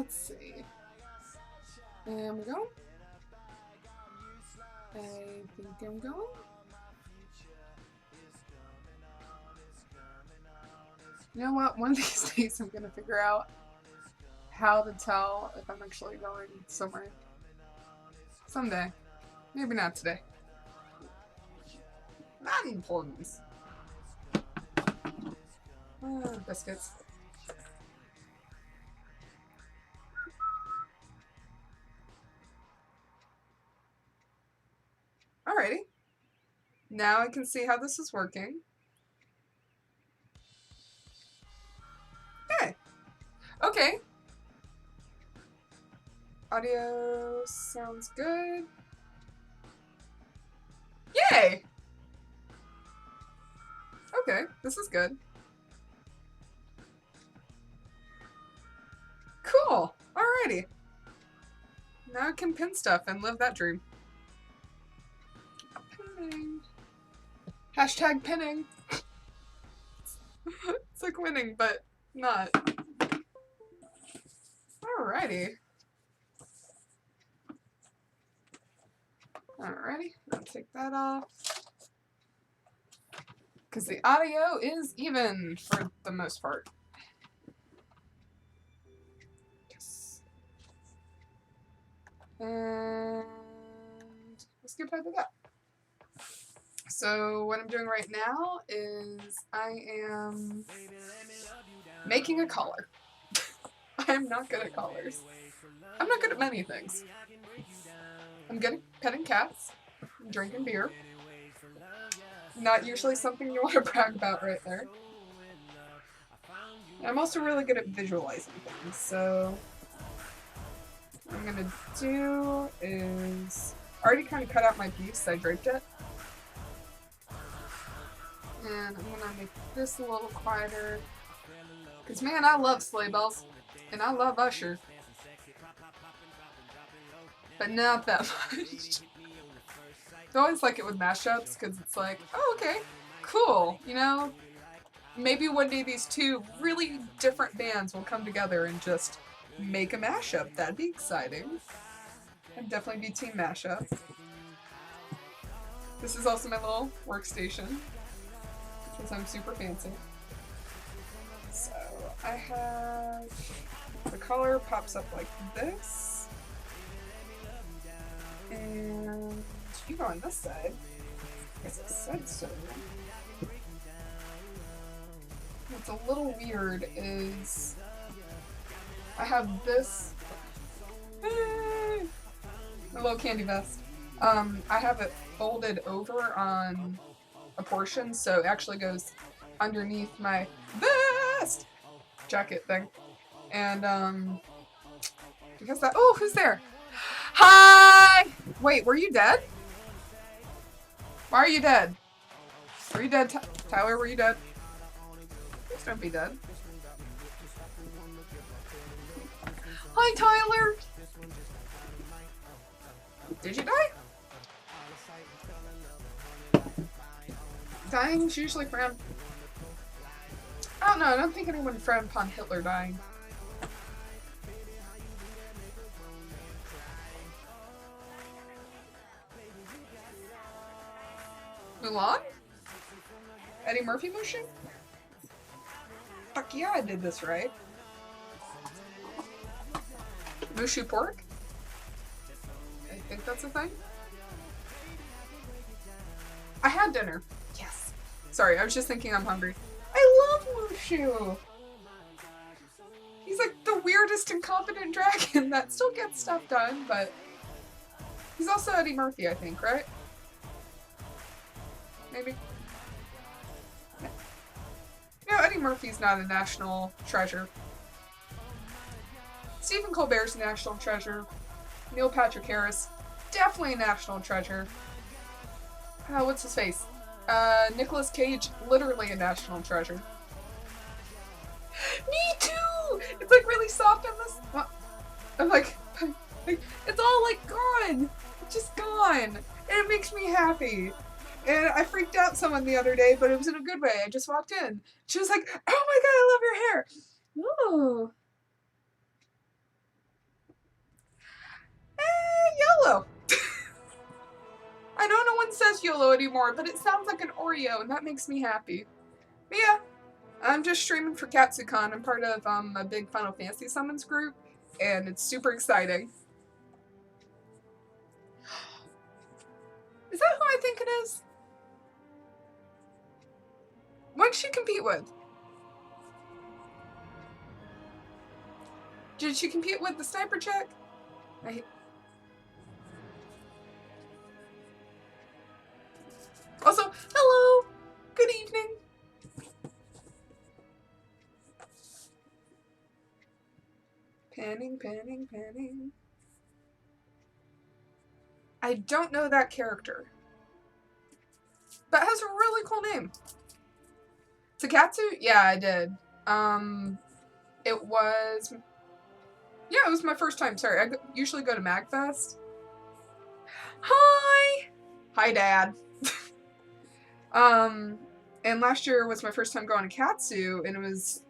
Let's see. And we're going. I think I'm going. You know what? One of these days I'm gonna figure out how to tell if I'm actually going somewhere. Someday. Maybe not today. Not important. Biscuits. Alrighty. Now I can see how this is working. Hey. Okay. Audio sounds good. Yay! Okay, this is good. Cool. Alrighty. Now I can pin stuff and live that dream. Pinning. Hashtag pinning. It's like winning, but not. Alrighty. Alrighty, I'll take that off. Because the audio is even for the most part. Yes. And let's get back to that. So what I'm doing right now is I am making a collar. I'm not good at collars. I'm not good at many things. I'm good at petting cats, drinking beer. Not usually something you want to brag about right there. And I'm also really good at visualizing things, so what I'm gonna do is I already kind of cut out my piece, I draped it. And I'm gonna make this a little quieter. Because man, I love sleigh bells. And I love Usher. But not that much. I always like it with mashups because it's like, oh, okay, cool. You know, maybe one day these two really different bands will come together and just make a mashup. That'd be exciting. I'd definitely be team mashup. This is also my little workstation because I'm super fancy. So I have the color pops up like this. And you go on this side. As I said so. What's a little weird is I have this a little candy vest. I have it folded over on a portion, so it actually goes underneath my vest jacket thing. And because that who's there? Hi! Wait, were you dead? Why are you dead? Were you dead, Tyler? Were you dead? Please don't be dead. Hi, Tyler! Did you die? Dying's usually frowned. I don't know, I don't think anyone frowned upon Hitler dying. Mulan? Eddie Murphy motion? Fuck yeah, I did this right. Mushu pork? I think that's a thing. I had dinner. Yes. Sorry, I was just thinking I'm hungry. I love Mushu! He's like the weirdest incompetent dragon that still gets stuff done, but he's also Eddie Murphy, I think, right? Maybe. Yeah. You know, Eddie Murphy's not a national treasure. Stephen Colbert's a national treasure. Neil Patrick Harris, definitely a national treasure. What's his face? Nicolas Cage, literally a national treasure. Me too! It's like really soft on this. I'm like, it's all like gone. It's just gone. And it makes me happy. And I freaked out someone the other day, but it was in a good way. I just walked in. She was like, oh my god, I love your hair. Ooh. YOLO! I know no one says YOLO anymore, but it sounds like an Oreo, and that makes me happy. But yeah, I'm just streaming for KatsuCon. I'm part of a big Final Fantasy Summons group, and it's super exciting. Is that who I think it is? What did she compete with? Did she compete with the sniper chick? Also, hello! Good evening! Panning, panning, panning. I don't know that character. But it has a really cool name. Takatsu? Yeah, I did. It was... Yeah, it was my first time. Sorry, I usually go to MagFest. Hi! Hi, Dad. And last year was my first time going to Katsu, and it was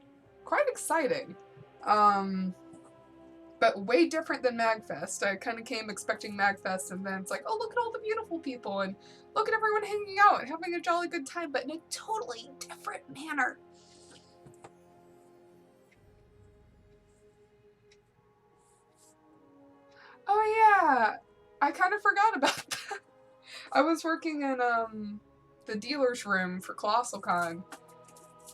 quite exciting. But way different than MagFest. I kind of came expecting MagFest, and then it's like, oh, look at all the beautiful people, and look at everyone hanging out and having a jolly good time, but in a totally different manner. Oh yeah, I kind of forgot about that. I was working in the dealer's room for Colossal Con,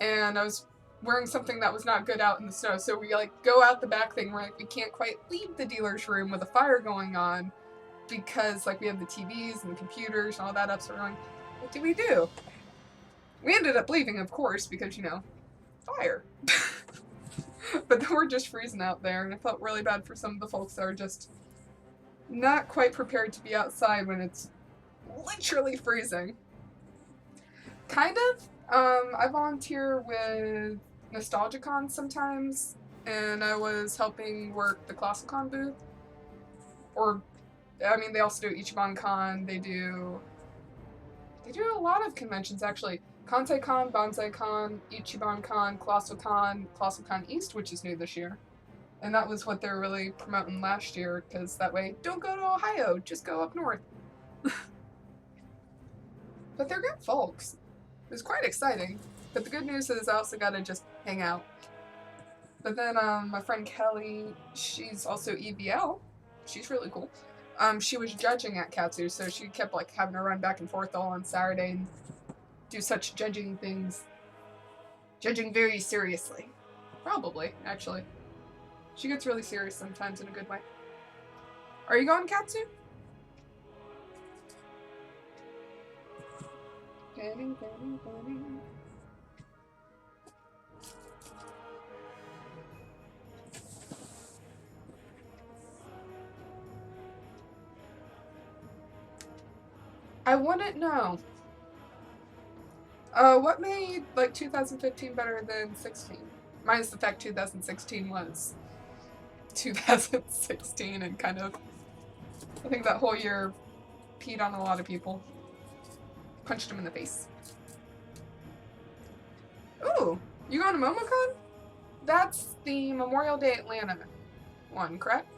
and I was wearing something that was not good out in the snow, so we like go out the back thing, we're like, we can't quite leave the dealer's room with a fire going on because like we have the TVs and the computers and all that up, so we're like, what do we do? We ended up leaving, of course, because, you know, fire. But then we're just freezing out there, and I felt really bad for some of the folks that are just not quite prepared to be outside when it's literally freezing. Kind of. I volunteer with NostalgiaCon sometimes, and I was helping work the ClassicCon booth. Or, I mean, they also do IchibanCon, they do a lot of conventions, actually. KanseCon, BonsaiCon, IchibanCon, ClassicCon, ClassicCon East, which is new this year. And that was what they were really promoting last year, because that way, don't go to Ohio, just go up north. But they're good folks. It was quite exciting. But the good news is I also got to just hang out. But then my friend Kelly, she's also EBL. She's really cool. She was judging at Katsu, so she kept like having to run back and forth all on Saturday and do such judging things. Judging very seriously. Probably, actually. She gets really serious sometimes in a good way. Are you going Katsu? Panning, panning, panning. I wouldn't know. What made, like, 2015 better than 16? Minus the fact 2016 was 2016 and kind of, I think that whole year peed on a lot of people. Punched them in the face. Ooh, you going to MomoCon? That's the Memorial Day Atlanta one, correct?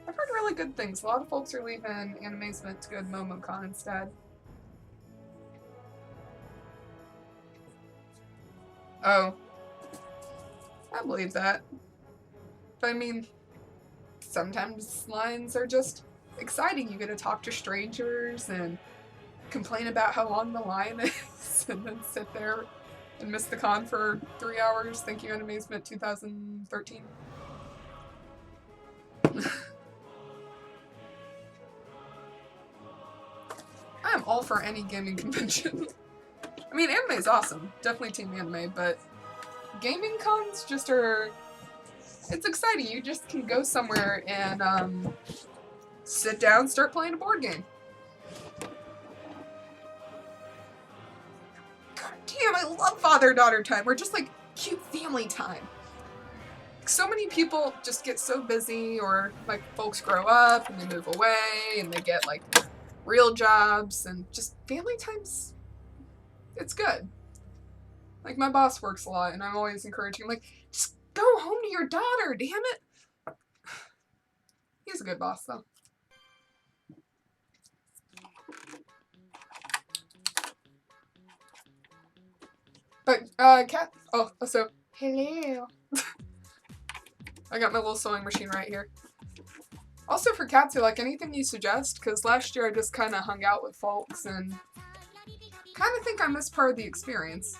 I've heard really good things. A lot of folks are leaving Animazement to go to MomoCon instead. Oh. I believe that. But I mean, sometimes lines are just exciting. You get to talk to strangers and complain about how long the line is and then sit there and miss the con for 3 hours. Thank you, Animazement 2013. I'm all for any gaming convention. I mean, anime is awesome. Definitely team anime, but gaming cons just are... It's exciting. You just can go somewhere and sit down, start playing a board game. God damn, I love father-daughter time. Or just like cute family time. So many people just get so busy, or like folks grow up and they move away and they get like real jobs, and just family time's, it's good. Like my boss works a lot and I'm always encouraging him, like, just go home to your daughter, damn it. He's a good boss, though. But, Cat... Oh, so... Hello. I got my little sewing machine right here. Also for Katsu, like, anything you suggest, because last year I just kind of hung out with folks and kind of think I missed part of the experience.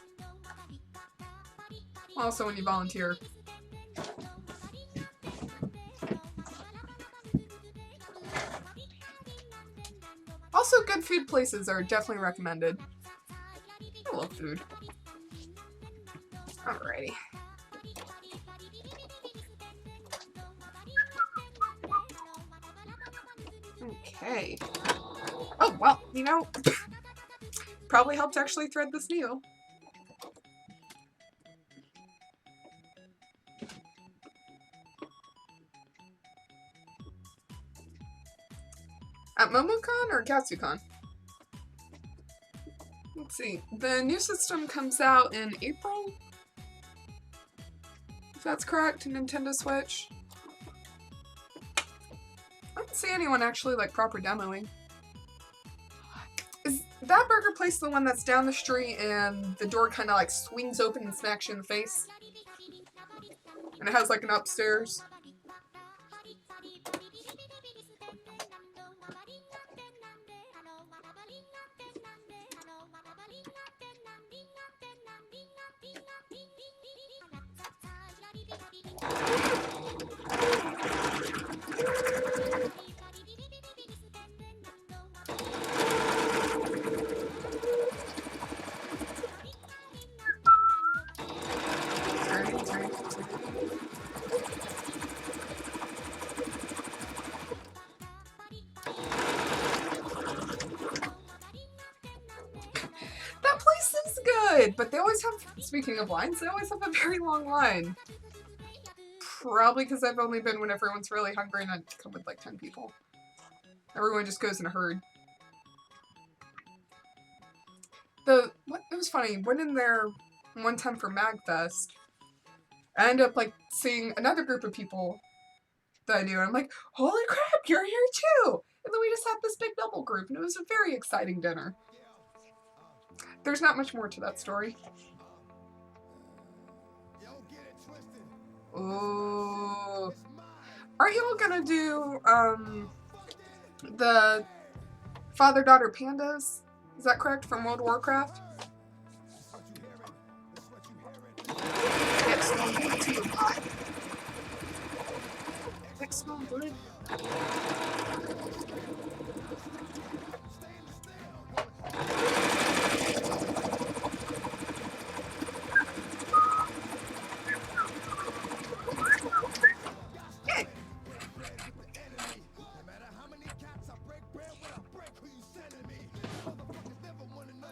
Also when you volunteer. Also, good food places are definitely recommended. I love food. Alrighty. Okay. Oh, well, you know, probably helped actually thread this needle. At MomoCon or KatsuCon? Let's see. The new system comes out in April? If that's correct, Nintendo Switch. I didn't see anyone actually, like, proper demoing. Is that burger place the one that's down the street and the door kind of, like, swings open and smacks you in the face? And it has, like, an upstairs? But they always have, speaking of lines, they always have a very long line. Probably because I've only been when everyone's really hungry and I come with like 10 people. Everyone just goes in a herd. It was funny, went in there one time for MagFest. I ended up like seeing another group of people that I knew and I'm like, holy crap, you're here too! And then we just had this big double group and it was a very exciting dinner. There's not much more to that story. Ooh. Aren't you all gonna do, the father-daughter pandas? Is that correct, from World of Warcraft? Yes, I'm going to the pot. Next small blood.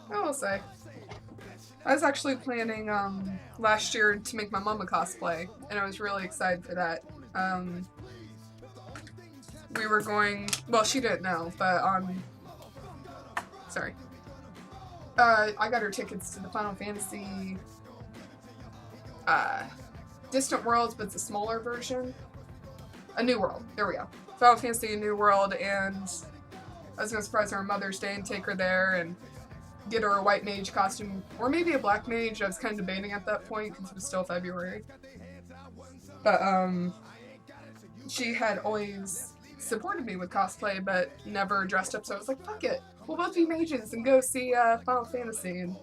I will say, I was actually planning last year to make my mom a cosplay, and I was really excited for that. We were going, well, she didn't know, but sorry. I got her tickets to the Final Fantasy Distant Worlds, but it's a smaller version. A New World, there we go. Final Fantasy A New World, and I was going to surprise her on Mother's Day and take her there and get her a white mage costume, or maybe a black mage. I was kind of debating at that point because it was still February. But she had always supported me with cosplay, but never dressed up, so I was like, fuck it. We'll both be mages and go see Final Fantasy. And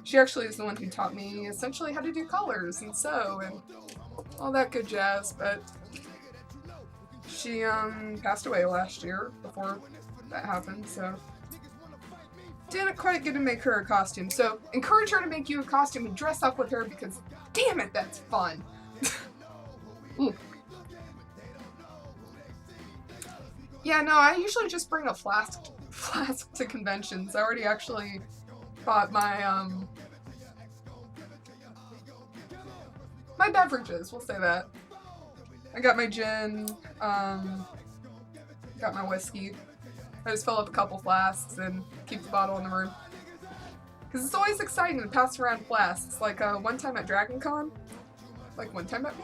she actually is the one who taught me essentially how to do colors and sew and all that good jazz, but she passed away last year before that happened, so didn't quite get to make her a costume. So encourage her to make you a costume and dress up with her because damn it, that's fun. Yeah, no, I usually just bring a flask to conventions. I already actually bought my my beverages, we'll say that. I got my gin, got my whiskey. I just fill up a couple flasks and keep the bottle in the room. Because it's always exciting to pass around flasks. Like, one time at Dragon Con, one time at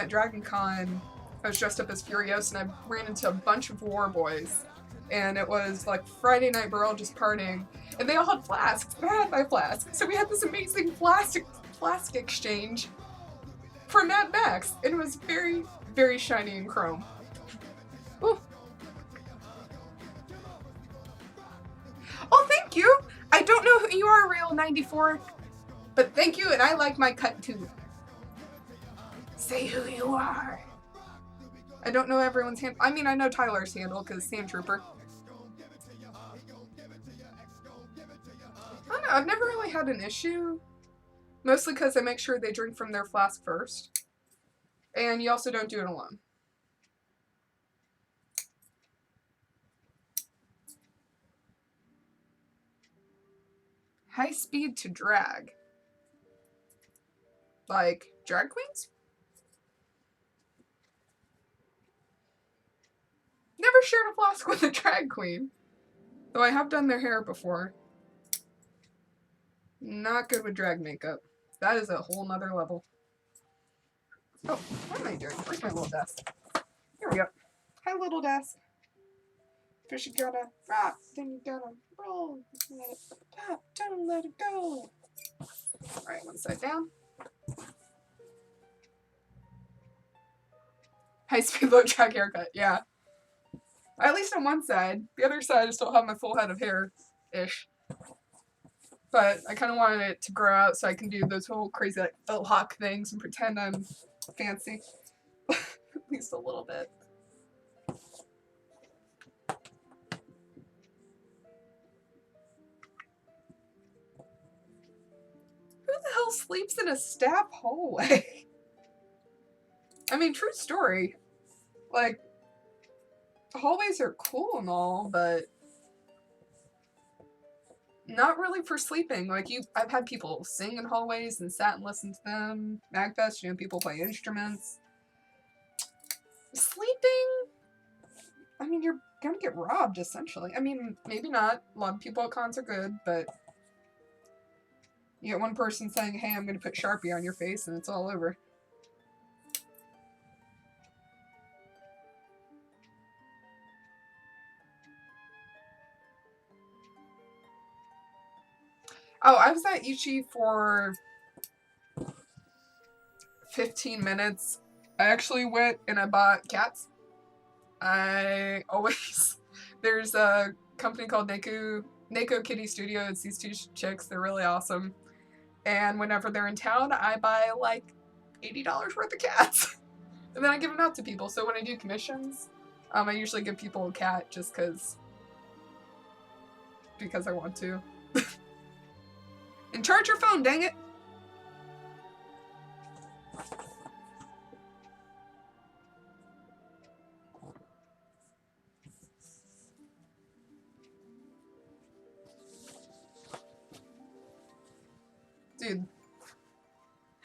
DragonCon, I was dressed up as Furious, and I ran into a bunch of war boys. And it was like Friday night, we're all just partying. And they all had flasks. I had my flask. So we had this amazing flask exchange for Mad Max. And it was very, very shiny and chrome. Ooh. Oh, thank you! I don't know who you are, Real 94. But thank you, and I like my cut too. Say who you are. I don't know everyone's handle. I mean, I know Tyler's handle because Sand Trooper. I don't know, I've never really had an issue. Mostly because I make sure they drink from their flask first. And you also don't do it alone. High speed to drag. Like, drag queens? Never shared a flask with a drag queen. Though I have done their hair before. Not good with drag makeup. That is a whole nother level. Oh, what am I doing? Where's my little desk? Here we go. Hi, little desk. First you gotta rock, then you gotta roll. Let it pop, don't let it go. Alright, one side down. High speed low drag haircut, yeah. At least on one side. The other side I still have my full head of hair-ish. But I kind of wanted it to grow out so I can do those whole crazy like faux hawk things and pretend I'm fancy. At least a little bit. Who the hell sleeps in a staff hallway? I mean, true story. Like, hallways are cool and all, but not really for sleeping. Like, I've had people sing in hallways and sat and listened to them. Magfest, you know, people play instruments. Sleeping? I mean, you're gonna get robbed, essentially. I mean, maybe not. A lot of people at cons are good, but you get one person saying, hey, I'm gonna put Sharpie on your face, and it's all over. Oh, I was at Ichi for 15 minutes. I actually went and I bought cats. There's a company called Neko Kitty Studio. It's these two chicks. They're really awesome. And whenever they're in town, I buy like $80 worth of cats. And then I give them out to people. So when I do commissions, I usually give people a cat just because I want to. And charge your phone, dang it! Dude.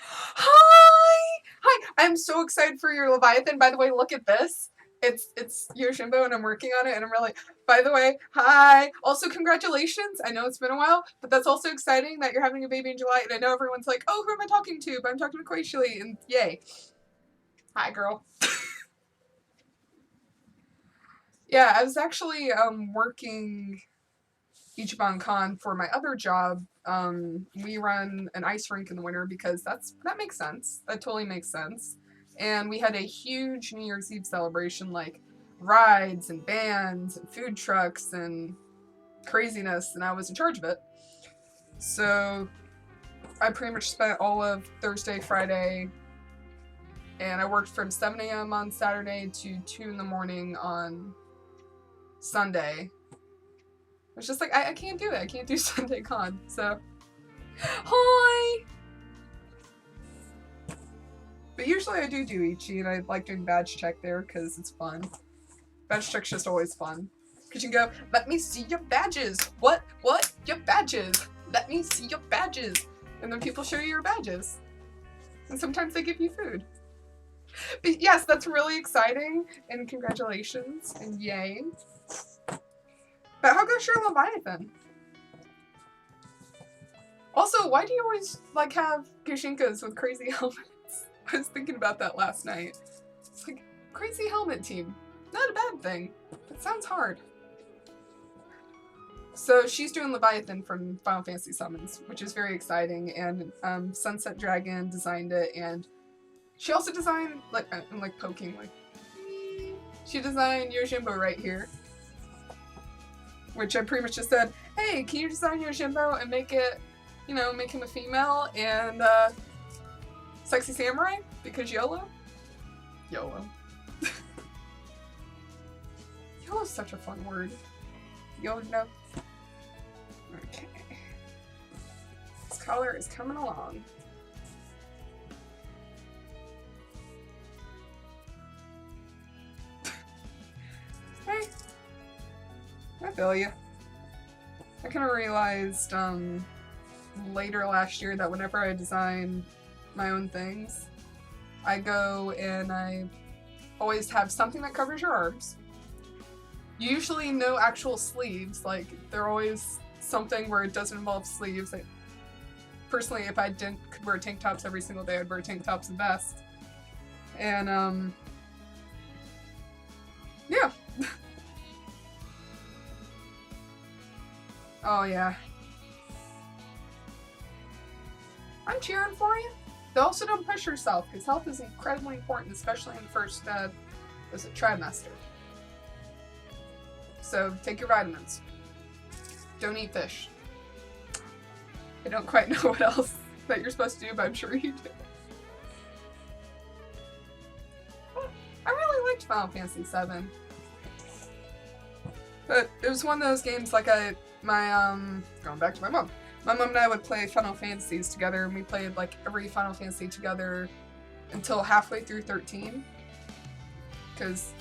Hi! I'm so excited for your Leviathan. By the way, look at this. It's Yojimbo and I'm working on it and I'm really, by the way, hi! Also, congratulations! I know it's been a while, but that's also exciting that you're having a baby in July and I know everyone's like, oh, who am I talking to? But I'm talking to Koishili and yay. Hi, girl. Yeah, I was actually working Ichiban Con for my other job. We run an ice rink in the winter because that makes sense. That totally makes sense. And we had a huge New Year's Eve celebration, like rides and bands and food trucks and craziness, and I was in charge of it. So I pretty much spent all of Thursday, Friday, and I worked from 7 a.m. on Saturday to 2 in the morning on Sunday. I was just like, I can't do it. I can't do Sunday Con, so. Hi! But usually I do Ichi, and I like doing badge check there because it's fun. Badge check's just always fun. Because you can go, let me see your badges! What? Your badges! Let me see your badges! And then people show you your badges. And sometimes they give you food. But yes, that's really exciting, and congratulations, and yay. But how goes your Leviathan? Also, why do you always, have Kushinkas with crazy helmets? I was thinking about that last night. It's like, Crazy helmet team. Not a bad thing. It sounds hard. So she's doing Leviathan from Final Fantasy Summons, which is very exciting, and Sunset Dragon designed it, and she also designed, like, I'm like poking, like, she designed Yojimbo right here. Which I pretty much just said, hey, can you design Yojimbo and make it, you know, make him a female and sexy samurai? Because YOLO? YOLO. YOLO's such a fun word. YOLO. Okay. This color is coming along. Hey. I feel you. I kind of realized later last year that whenever I design my own things, I go and I always have something that covers your arms. Usually no actual sleeves, like they're always something where it doesn't involve sleeves. Like, personally, if I could wear tank tops every single day, I'd wear tank tops and vests. And yeah. Oh yeah. I'm cheering for you. But also don't push yourself, because health is incredibly important, especially in the first, trimester. So take your vitamins. Don't eat fish. I don't quite know what else that you're supposed to do, but I'm sure you do. I really liked Final Fantasy VII. But it was one of those games like going back to my mom. My mom and I would play Final Fantasies together, and we played like every Final Fantasy together until halfway through 13. Because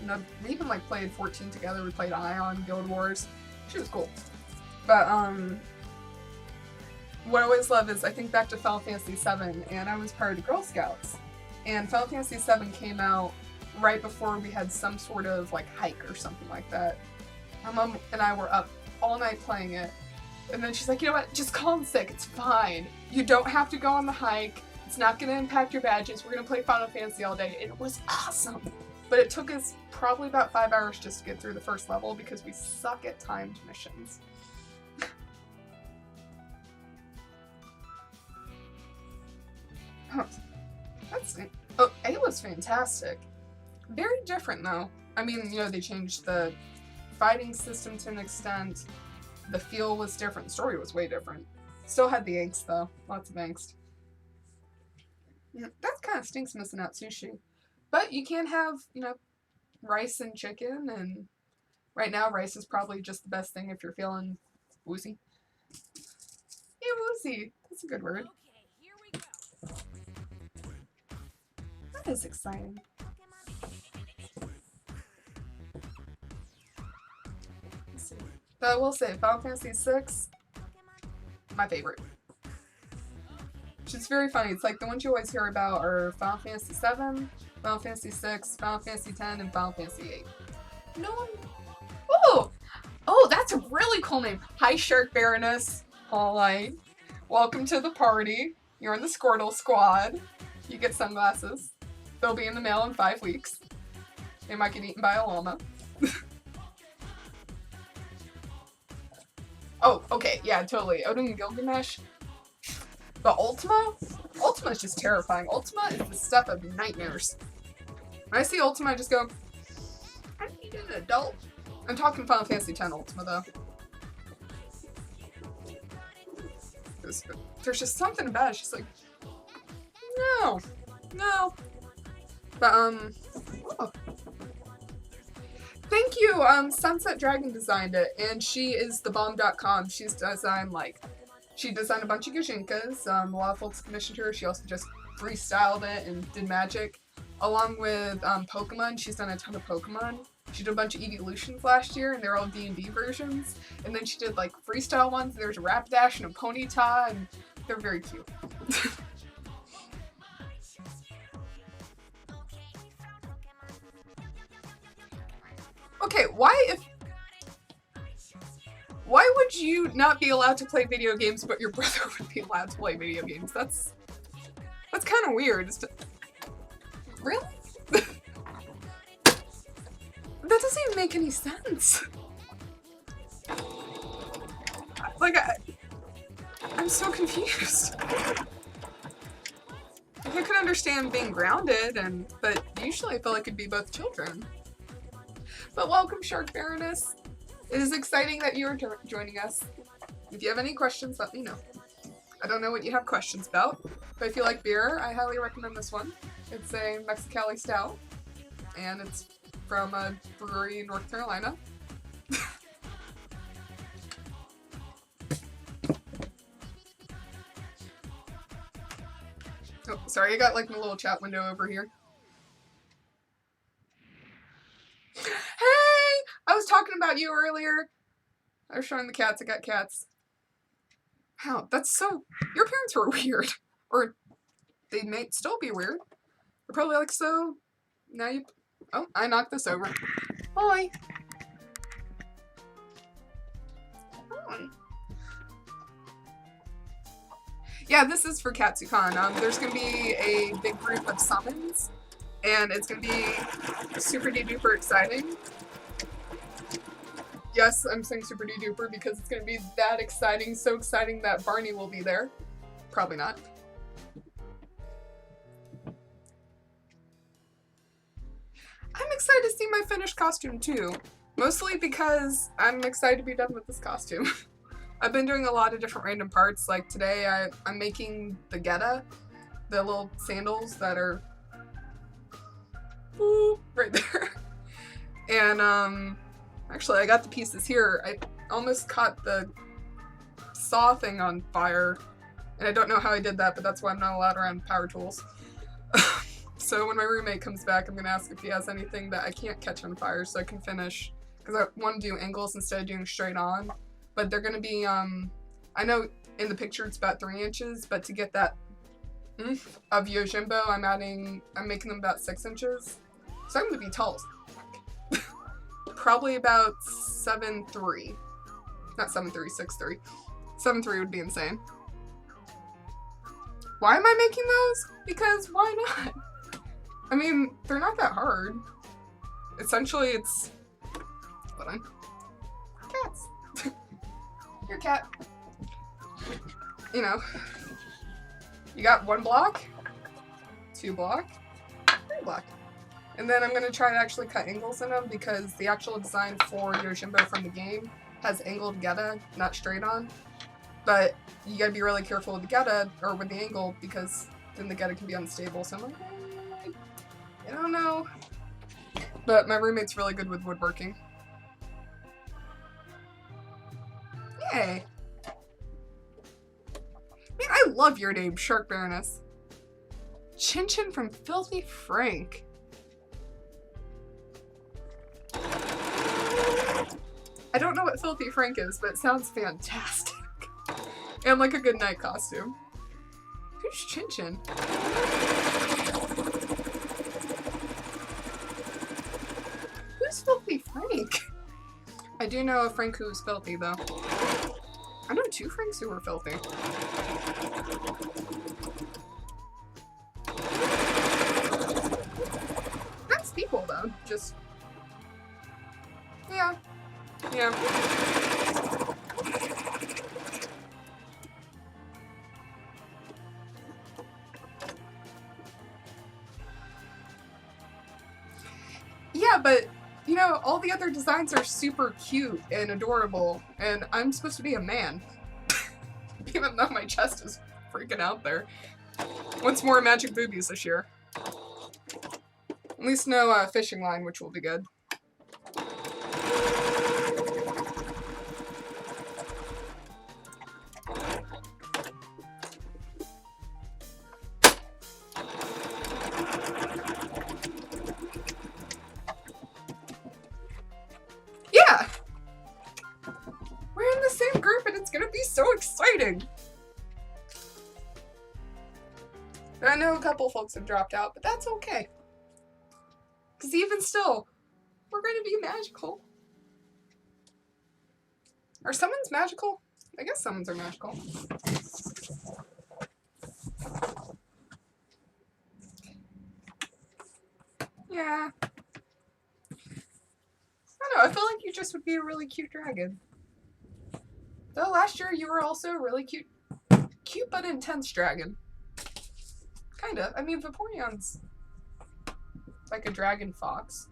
we even like played 14 together. We played Ion, Guild Wars. She was cool. But what I always love is I think back to Final Fantasy VII, and I was part of the Girl Scouts. And Final Fantasy VII came out right before we had some sort of like hike or something like that. My mom and I were up all night playing it. And then she's like, you know what, just call in sick, it's fine. You don't have to go on the hike. It's not going to impact your badges. We're going to play Final Fantasy all day. It was awesome. But it took us probably about 5 hours just to get through the first level because we suck at timed missions. Oh, Ayla's fantastic. Very different though. I mean, you know, they changed the fighting system to an extent. The feel was different. The story was way different. Still had the angst though. Lots of angst. That kind of stinks missing out sushi. But you can have, you know, rice and chicken, and right now rice is probably just the best thing if you're feeling woozy. Yeah, woozy. That's a good word. Okay, here we go. That is exciting. Let's see. But I will say, Final Fantasy VI, my favorite. Which is very funny. It's like the ones you always hear about are Final Fantasy VII, Final Fantasy VI, Final Fantasy X, and Final Fantasy VIII. No one... Oh! Oh, that's a really cool name. Hi, Shark Baroness. Hi. Welcome to the party. You're in the Squirtle Squad. You get sunglasses. They'll be in the mail in 5 weeks. They might get eaten by a llama. Oh, okay, yeah, totally. Odin and Gilgamesh. But Ultima? Ultima is just terrifying. Ultima is the stuff of nightmares. When I see Ultima, I just go, I need an adult. I'm talking Final Fantasy X Ultima, though. There's just something about it. She's like, no. No. But, oh. Thank you, Sunset Dragon designed it, and she is thebomb.com. She's designed, like, she designed a bunch of Gajinkas, a lot of folks commissioned her. She also just freestyled it and did magic. Along with Pokemon, she's done a ton of Pokemon. She did a bunch of Evolutions last year, and they're all D&D versions. And then she did, like, freestyle ones. There's a Rapidash and a Ponyta, and they're very cute. Okay, why would you not be allowed to play video games, but your brother would be allowed to play video games? That's kind of weird. Really? That doesn't even make any sense. Like, I'm so confused. Like, I could understand being grounded, but usually I feel like it'd be both children. But welcome, Shark Baroness. It is exciting that you are joining us. If you have any questions, let me know. I don't know what you have questions about, but if you like beer, I highly recommend this one. It's a Mexicali Stout, and it's from a brewery in North Carolina. Oh, sorry, I got like my little chat window over here. Hey! I was talking about you earlier. I was showing the cats. I got cats. How? That's so... Your parents were weird. Or they may still be weird. They're probably like, so... Now you... Oh, I knocked this over. Hi. Hi. Yeah, this is for Katsucon. There's going to be a big group of summons, and it's going to be super duper exciting. Yes, I'm saying super duper because it's going to be that exciting, so exciting that Barney will be there. Probably not. I'm excited to see my finished costume too, mostly because I'm excited to be done with this costume. I've been doing a lot of different random parts. Like today, I'm making the geta, the little sandals that are right there. And actually, I got the pieces here. I almost caught the saw thing on fire, and I don't know how I did that, but that's why I'm not allowed around power tools. So when my roommate comes back, I'm gonna ask if he has anything that I can't catch on fire so I can finish, because I want to do angles instead of doing straight on. But they're gonna be, I know in the picture it's about 3 inches, but to get that of Yojimbo, I'm making them about 6 inches. So I'm gonna be tall. Probably about 7'3". Not 7'3", 6'3". 7'3" would be insane. Why am I making those? Because why not? I mean, they're not that hard. Essentially, it's... Hold on. Cats. Your cat. You know. You got 1 block, 2 block, 3 block. And then I'm going to try to actually cut angles in them because the actual design for Yojimbo from the game has angled geta, not straight on. But you gotta be really careful with the geta, or with the angle, because then the geta can be unstable. So I'm like, I don't know. But my roommate's really good with woodworking. Yay! Man, I love your name, Shark Baroness. Chin Chin from Filthy Frank. I don't know what Filthy Frank is, but it sounds fantastic. And like a good night costume. Who's Chin Chin? Who's Filthy Frank? I do know a Frank who's filthy, though. I know 2 Franks who were filthy. Nice people, though. Just... Yeah. Yeah. Yeah, but, you know, all the other designs are super cute and adorable, and I'm supposed to be a man. Even though my chest is freaking out there. What's more, magic boobies this year? At least no fishing line, which will be good. Yeah! We're in the same group and it's gonna be so exciting! I know a couple folks have dropped out, but that's okay. Because even still, we're gonna be magical. Are summons magical? I guess summons are magical. Yeah. I feel like you just would be a really cute dragon. Though last year you were also a really cute but intense dragon. Kinda. I mean, Vaporeon's like a dragon fox.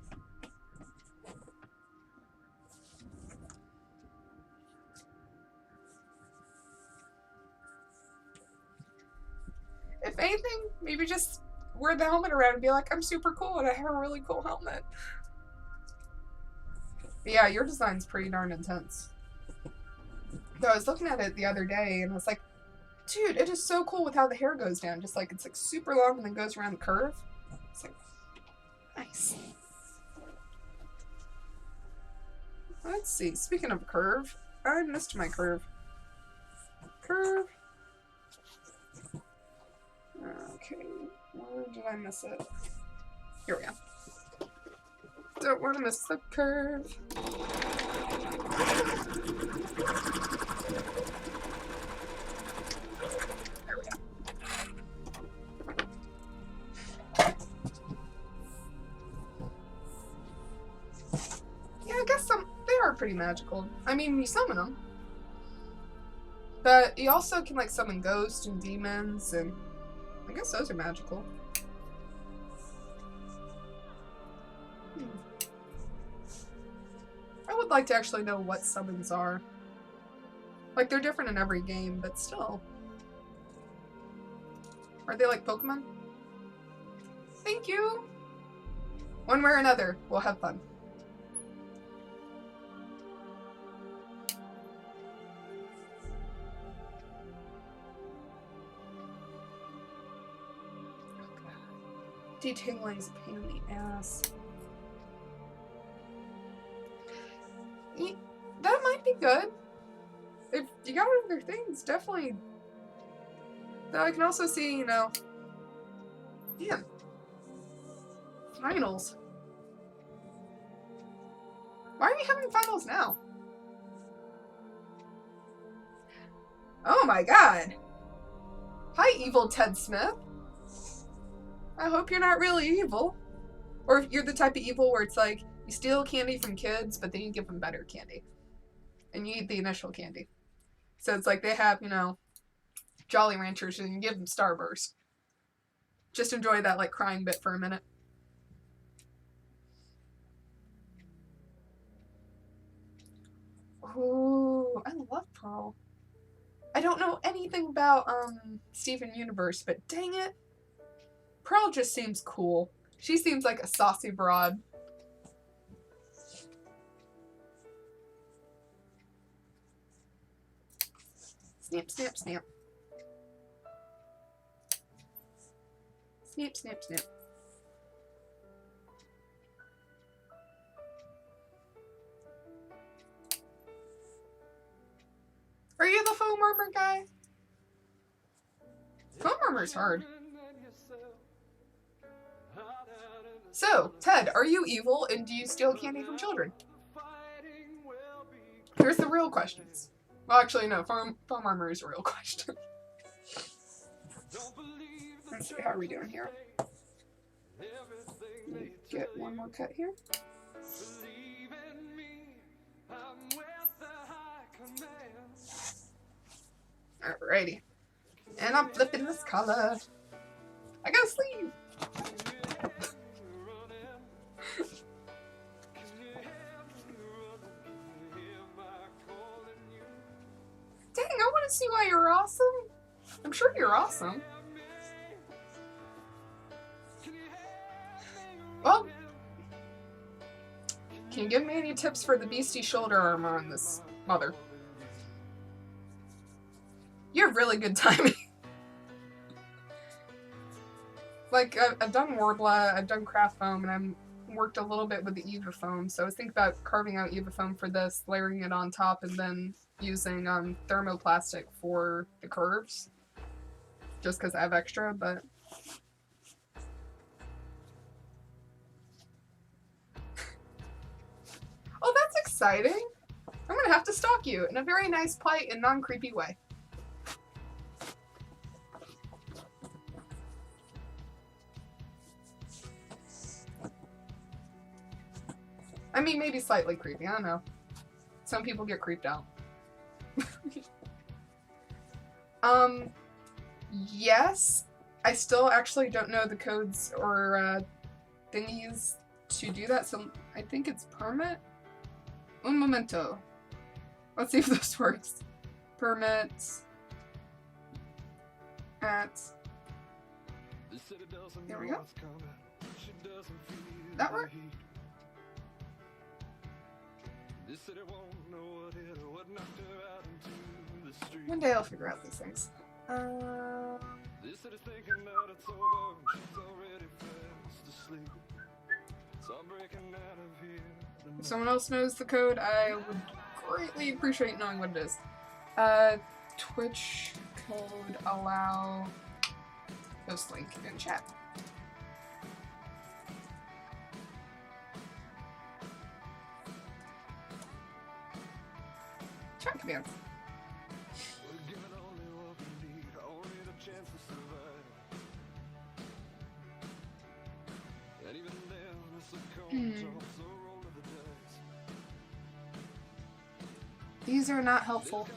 If anything, maybe just wear the helmet around and be like, I'm super cool and I have a really cool helmet. But yeah, your design's pretty darn intense. Though I was looking at it the other day and I was like, dude, it is so cool with how the hair goes down. Just like, it's like super long and then goes around the curve. It's like, nice. Let's see, speaking of curve, I missed my curve. Curve. Okay, where did I miss it? Here we go. Don't want to miss the curve. There we go. Yeah, I guess they are pretty magical. I mean, you summon them. But you also can like summon ghosts and demons, and I guess those are magical. I would like to actually know what summons are. Like, they're different in every game, but still. Are they like Pokemon? Thank you! One way or another, we'll have fun. Detangling is a pain in the ass. That might be good. If you got other things, definitely. Though I can also see, you know... Man. Finals. Why are you having finals now? Oh my god. Hi, evil Ted Smith. I hope you're not really evil. Or if you're the type of evil where it's like, you steal candy from kids, but then you give them better candy. And you eat the initial candy. So it's like they have, you know, Jolly Ranchers and you give them Starburst. Just enjoy that, like, crying bit for a minute. Ooh, I love Pearl. I don't know anything about, Steven Universe, but dang it. Pearl just seems cool. She seems like a saucy broad. Snap, snap, snap. Snap, snap, snap. Are you the foam armor guy? Foam armor's hard. So, Ted, are you evil and do you steal candy from children? Here's the real questions. Well, actually, no. Foam armor is a real question. Let's see, how are we doing here? Get one more cut here. Alrighty. And I'm flipping this color. I got a sleeve! Dang, I want to see why you're awesome. I'm sure you're awesome. Well, can you give me any tips for the beastie shoulder armor on this mother? You have really good timing. Like, I've done Warbler, I've done Craft Foam, and I've worked a little bit with the Eva Foam, so I was thinking about carving out Eva Foam for this, layering it on top, and then using thermoplastic for the curves. Just because I have extra, but... Oh, that's exciting! I'm gonna have to stalk you in a very nice, polite, and non-creepy way. I mean, maybe slightly creepy. I don't know. Some people get creeped out. Yes. I still actually don't know the codes or thingies to do that, so I think it's permit. Un momento. Let's see if this works. Permit at. There we go. That work? One day I'll figure out these things. If someone else knows the code, I would greatly appreciate knowing what it is. Twitch code allow post link in chat. Chat commands. These are not helpful.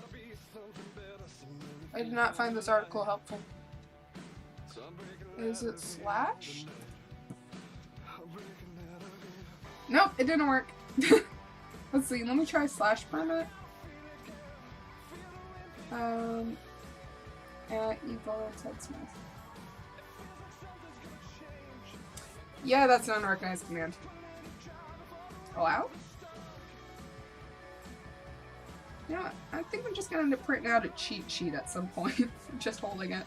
I did not find this article helpful. Is it slash? Nope, it didn't work. Let's see, let me try slash permit. At Evil Ted Smith. Yeah, that's an unrecognized command. Allow? You know what? I think I'm just gonna end up printing out a cheat sheet at some point. Just holding it.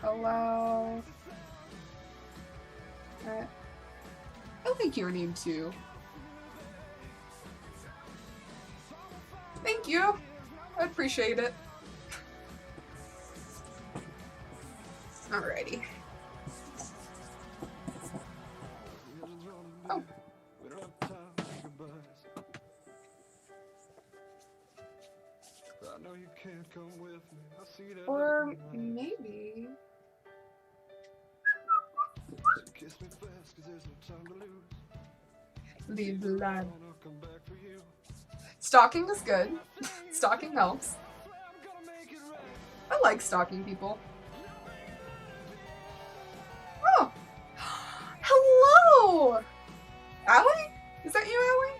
Allow. I think you need to. Thank you. I appreciate it. Alrighty. Oh. Or maybe. Leave the line. Stalking is good. Stalking helps. I like stalking people. Oh! Hello! Allie? Is that you, Allie?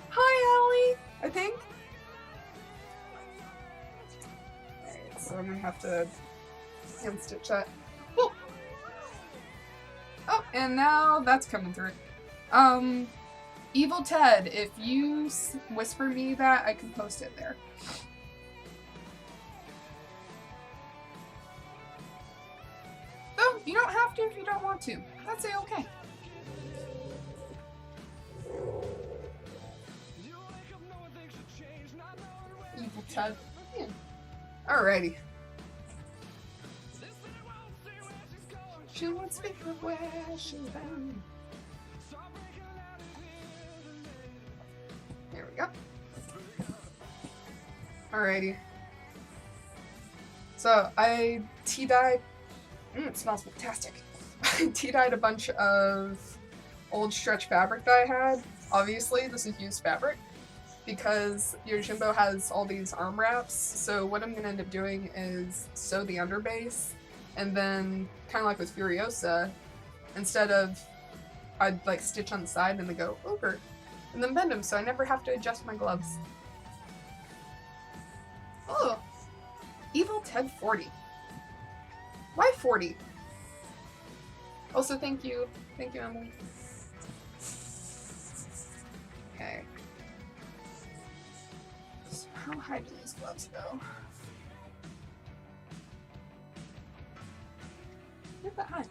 Hi, Allie! I think. Alright, so I'm gonna have to hand stitch that. Oh! Oh, and now that's coming through. Evil Ted, if you whisper me that, I can post it there. Though, you don't have to if you don't want to. That's okay. Evil Ted. Yeah. Alrighty. She won't speak of where she's been. There we go. Alrighty. So I tea-dyed. It smells fantastic. I tea-dyed a bunch of old stretch fabric that I had. Obviously, this is used fabric because Yojimbo has all these arm wraps. So what I'm gonna end up doing is sew the underbase, and then kind of like with Furiosa, instead of I'd like stitch on the side and then go over. And then bend them so I never have to adjust my gloves. Oh! Evil Ted 40. Why 40? Also, thank you. Thank you, Emily. Okay. So how high do these gloves go? Not that high.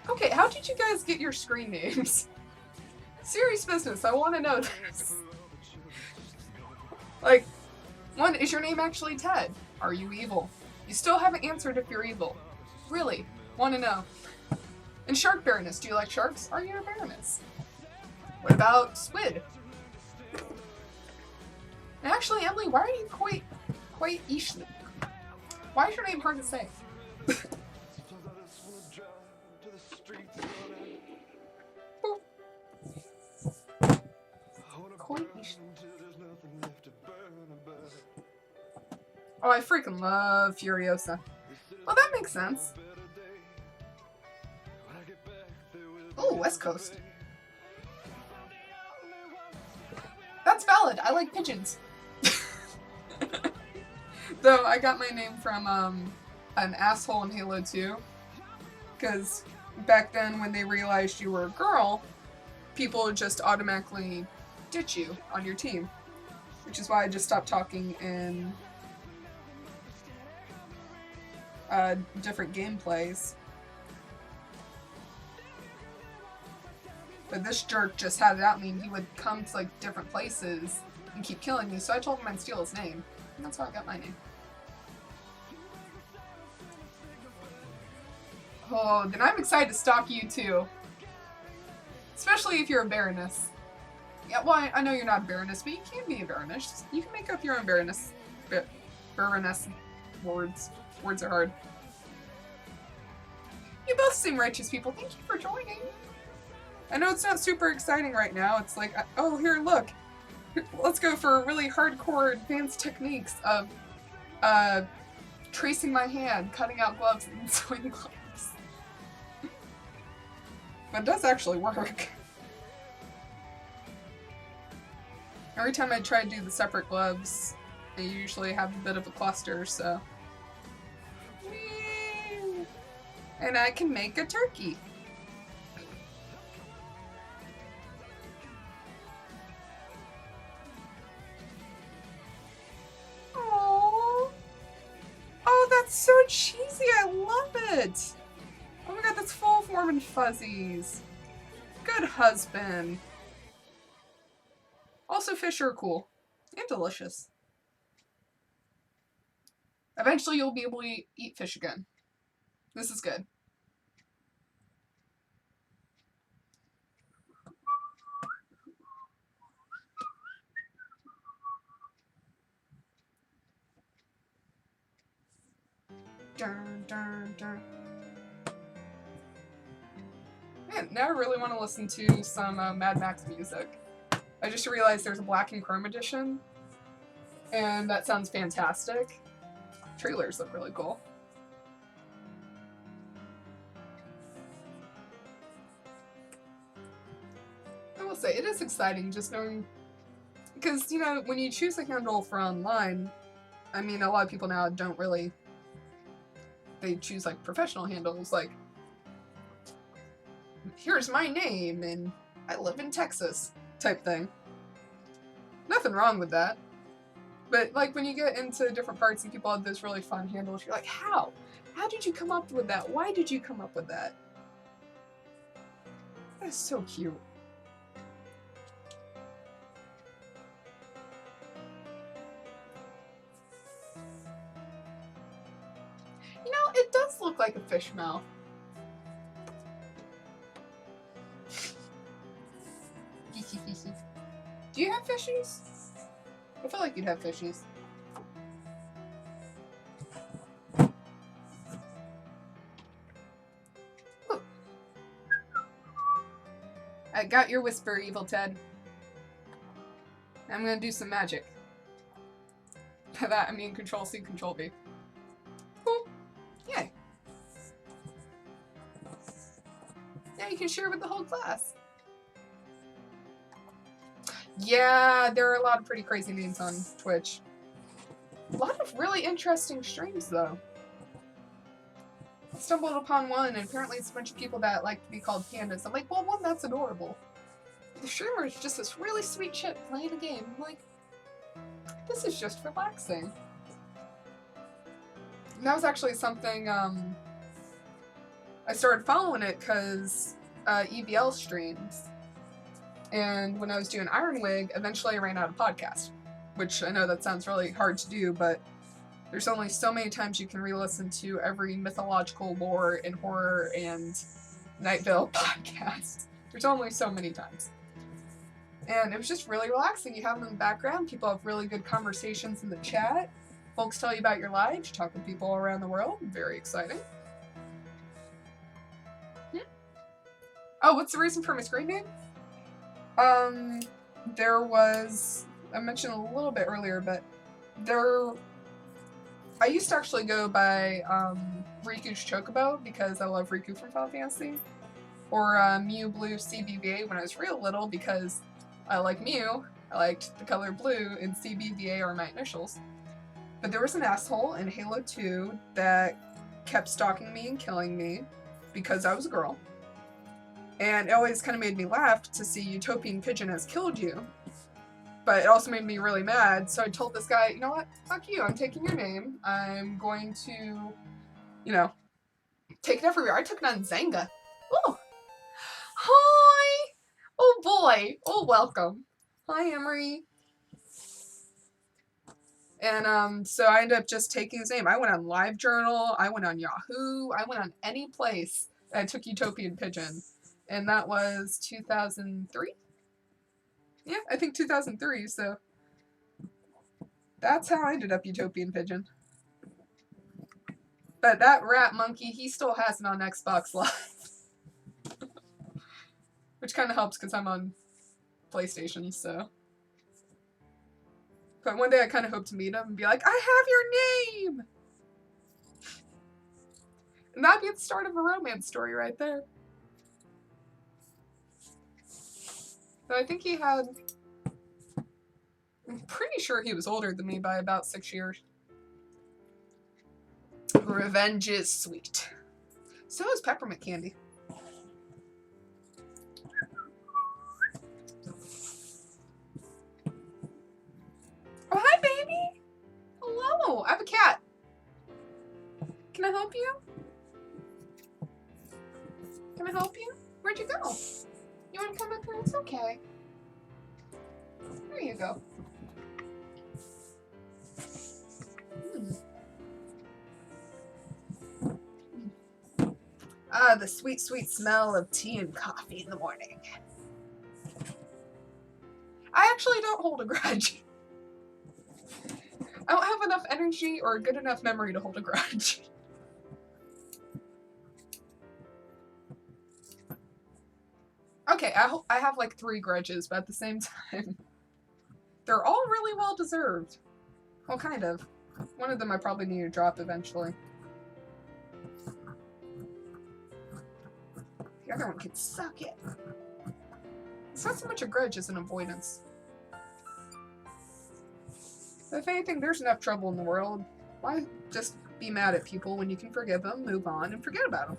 Okay, how did you guys get your screen names? Serious business, I want to know this. Like, one, is your name actually Ted? Are you evil? You still haven't answered if you're evil. Really, want to know. And Shark Baroness, do you like sharks? Are you a Baroness? What about Squid? And actually, Emily, why are you quite Ishli? Why is your name hard to say? Oh, I freaking love Furiosa. Well, that makes sense. Oh, West Coast. That's valid. I like pigeons. Though I got my name from an asshole in Halo 2. Because back then when they realized you were a girl, people would just automatically ditch you on your team. Which is why I just stopped talking in different gameplays. But this jerk just had it out me, and he would come to like different places and keep killing me, so I told him I'd steal his name. And that's how I got my name. Oh, then I'm excited to stalk you too. Especially if you're a Baroness. Yeah, well, I know you're not a Baroness, but you can be a Baroness. You can make up your own Baroness. Baroness words. Words are hard. You both seem righteous people. Thank you for joining. I know it's not super exciting right now. It's like, oh, here, look. Let's go for really hardcore advanced techniques of tracing my hand, cutting out gloves, and sewing gloves. But it does actually work. Every time I try to do the separate gloves, they usually have a bit of a cluster, so... Whee! And I can make a turkey. Aww. Oh, that's so cheesy! I love it! Oh my god, that's full of warm and fuzzies. Good husband. Also, fish are cool. And delicious. Eventually you'll be able to eat fish again. This is good. Dun, dun, dun. Man, now I really want to listen to some Mad Max music. I just realized there's a black and chrome edition, and that sounds fantastic. Trailers look really cool. I will say, it is exciting just knowing, because, you know, when you choose a handle for online, I mean, a lot of people now don't really, they choose, like, professional handles, like, here's my name, and I live in Texas, type thing. Nothing wrong with that. But, like, when you get into different parts and people have those really fun handles, you're like, how? How did you come up with that? Why did you come up with that? That is so cute. You know, it does look like a fish mouth. Do you have fishies? I feel like you'd have fishies. Ooh. I got your whisper, Evil Ted. I'm gonna do some magic. By that I mean Control-C, Control-V. Cool. Yay. Now you can share with the whole class. Yeah, there are a lot of pretty crazy names on Twitch. A lot of really interesting streams, though. I stumbled upon one, and apparently it's a bunch of people that like to be called pandas. I'm like, well, one, that's adorable. The streamer is just this really sweet chip playing a game. I'm like, this is just relaxing. And that was actually something, I started following it because EVL streams. And when I was doing Ironwig, eventually I ran out of podcast. Which I know that sounds really hard to do, but there's only so many times you can re-listen to every mythological lore and horror and Night Vale podcast. There's only so many times. And it was just really relaxing. You have them in the background, people have really good conversations in the chat. Folks tell you about your lives, you talk with people around the world. Very exciting. Oh, what's the reason for my screen name? There was, I mentioned a little bit earlier, but there I used to actually go by Riku's Chocobo because I love Riku from Final Fantasy. Or Mew Blue CBVA when I was real little because I like Mew, I liked the color blue, and CBVA are my initials. But there was an asshole in Halo 2 that kept stalking me and killing me because I was a girl. And it always kind of made me laugh to see Utopian Pigeon has killed you. But it also made me really mad, so I told this guy, you know what, fuck you, I'm taking your name. I'm going to, you know, take it everywhere. I took it on Zanga. Oh, hi! Oh boy, oh welcome. Hi, Emery. And so I ended up just taking his name. I went on LiveJournal, I went on Yahoo, I went on any place. I took Utopian Pigeon. And that was 2003? Yeah, I think 2003, so that's how I ended up Utopian Pigeon. But that rat monkey, he still has it on Xbox Live. Which kind of helps because I'm on PlayStation, so. But one day I kind of hope to meet him and be like, I have your name! And that'd be the start of a romance story right there. But I think he had... I'm pretty sure he was older than me by about 6 years. Revenge is sweet. So is peppermint candy. Oh, hi, baby! Hello! I have a cat. Can I help you? Can I help you? Where'd you go? You want to come up here? It's okay. There you go. Ah, the sweet, sweet smell of tea and coffee in the morning. I actually don't hold a grudge. I don't have enough energy or a good enough memory to hold a grudge. Okay, I have like 3 grudges, but at the same time, they're all really well deserved. Well, kind of. One of them I probably need to drop eventually. The other one can suck it. It's not so much a grudge as an avoidance. But if anything, there's enough trouble in the world. Why just be mad at people when you can forgive them, move on, and forget about them?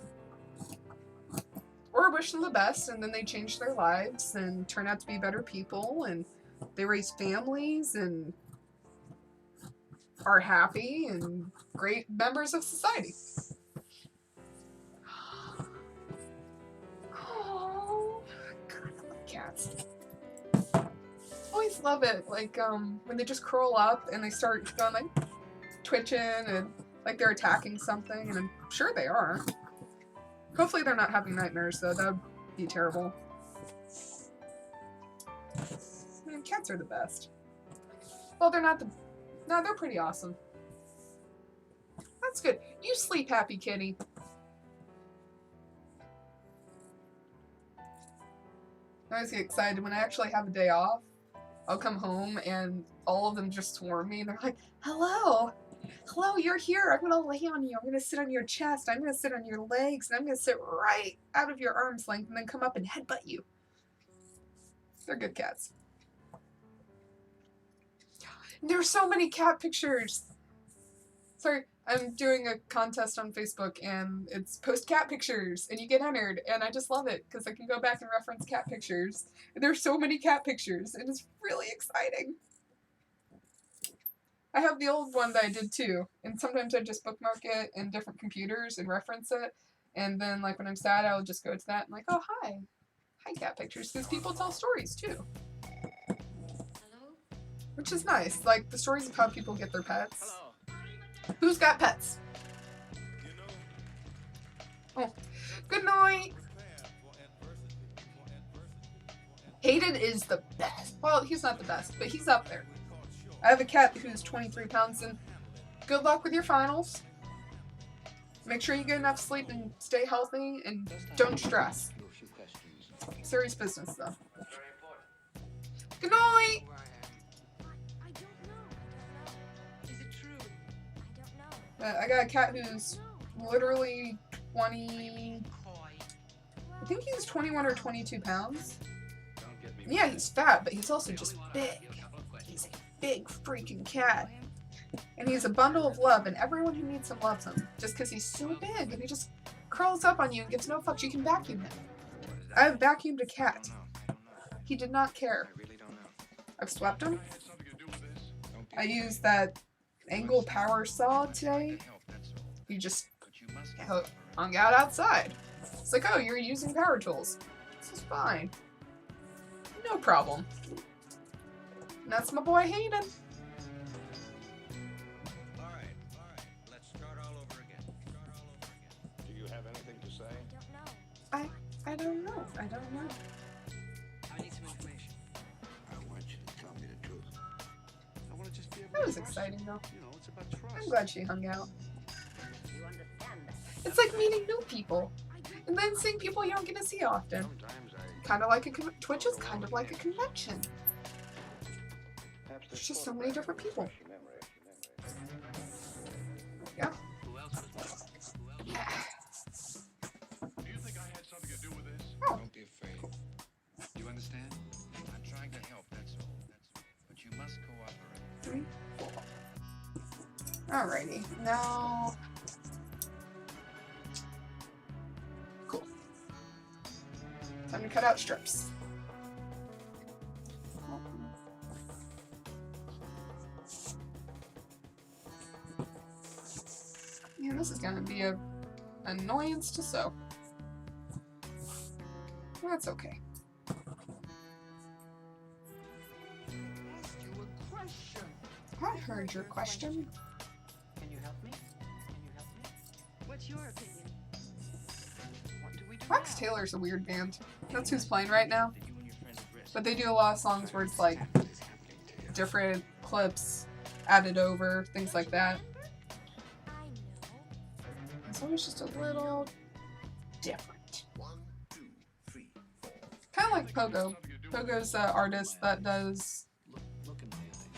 Or wish them the best, and then they change their lives and turn out to be better people, and they raise families and are happy and great members of society. Oh, God, I love cats. Always love it, like when they just curl up and they start going like twitching and like they're attacking something, and I'm sure they are. Hopefully they're not having nightmares though, that would be terrible. Man, cats are the best. Well, they're not the... No, they're pretty awesome. That's good. You sleep happy, kitty. I always get excited when I actually have a day off. I'll come home and all of them just swarm me and they're like, hello! Hello, you're here. I'm gonna lay on you. I'm gonna sit on your chest. I'm gonna sit on your legs. And I'm gonna sit right out of your arm's length and then come up and headbutt you. They're good cats. And there's so many cat pictures. Sorry, I'm doing a contest on Facebook and it's post cat pictures and you get entered and I just love it because I can go back and reference cat pictures. And there's so many cat pictures and it's really exciting. I have the old one that I did too, and sometimes I just bookmark it in different computers and reference it, and then like when I'm sad I'll just go to that and like, oh hi cat pictures, because people tell stories too. Hello? Which is nice, like the stories of how people get their pets. Hello. Who's got pets? Oh, good night. Hayden is the best. Well, he's not the best, but he's up there. I have a cat who's 23 pounds, and good luck with your finals. Make sure you get enough sleep and stay healthy, and don't stress. Serious business, though. Good night! I don't know. Is it true? I don't know. I got a cat who's literally 20... I think he's 21 or 22 pounds. Yeah, he's fat, but he's also just big. He's a big freaking cat. And he's a bundle of love, and everyone who needs him loves him. Just because he's so big, and he just curls up on you and gives no fucks. You can vacuum him. I've vacuumed a cat. He did not care. I've swept him. I used that angle power saw today. He just hung out outside. It's like, oh, you're using power tools. This is fine. No problem. And that's my boy Hayden. Alright. Let's start all over again. Do you have anything to say? I don't know. I don't know. I need some information. I want you to tell me the truth. I want to just be able That to was trust exciting though. you. You know, it's about trust. I'm glad she hung out. You understand that? It's like meeting new people. And then seeing people you don't get to see often. Sometimes I... Kind of like Twitch is kind of like a convention. Perhaps There's just so many different people. Yeah. Who else was there? Do you think I had something to do with this? Oh. Don't be afraid. You understand? I'm trying to help, that's all. But you must cooperate. 3, 4. Alrighty. Now. Cool. Time to cut out strips. Yeah, this is gonna be a annoyance to sew. That's okay. Ask you a question. I heard your question. Can you help me? What's your opinion? What do we do Max now? Taylor's a weird band. That's who's playing right now. That you and your friend address. But they do a lot of songs where it's like different clips added over, things like that. I know. This one is just a little different. Kind of like Pogo. Pogo's an artist that does.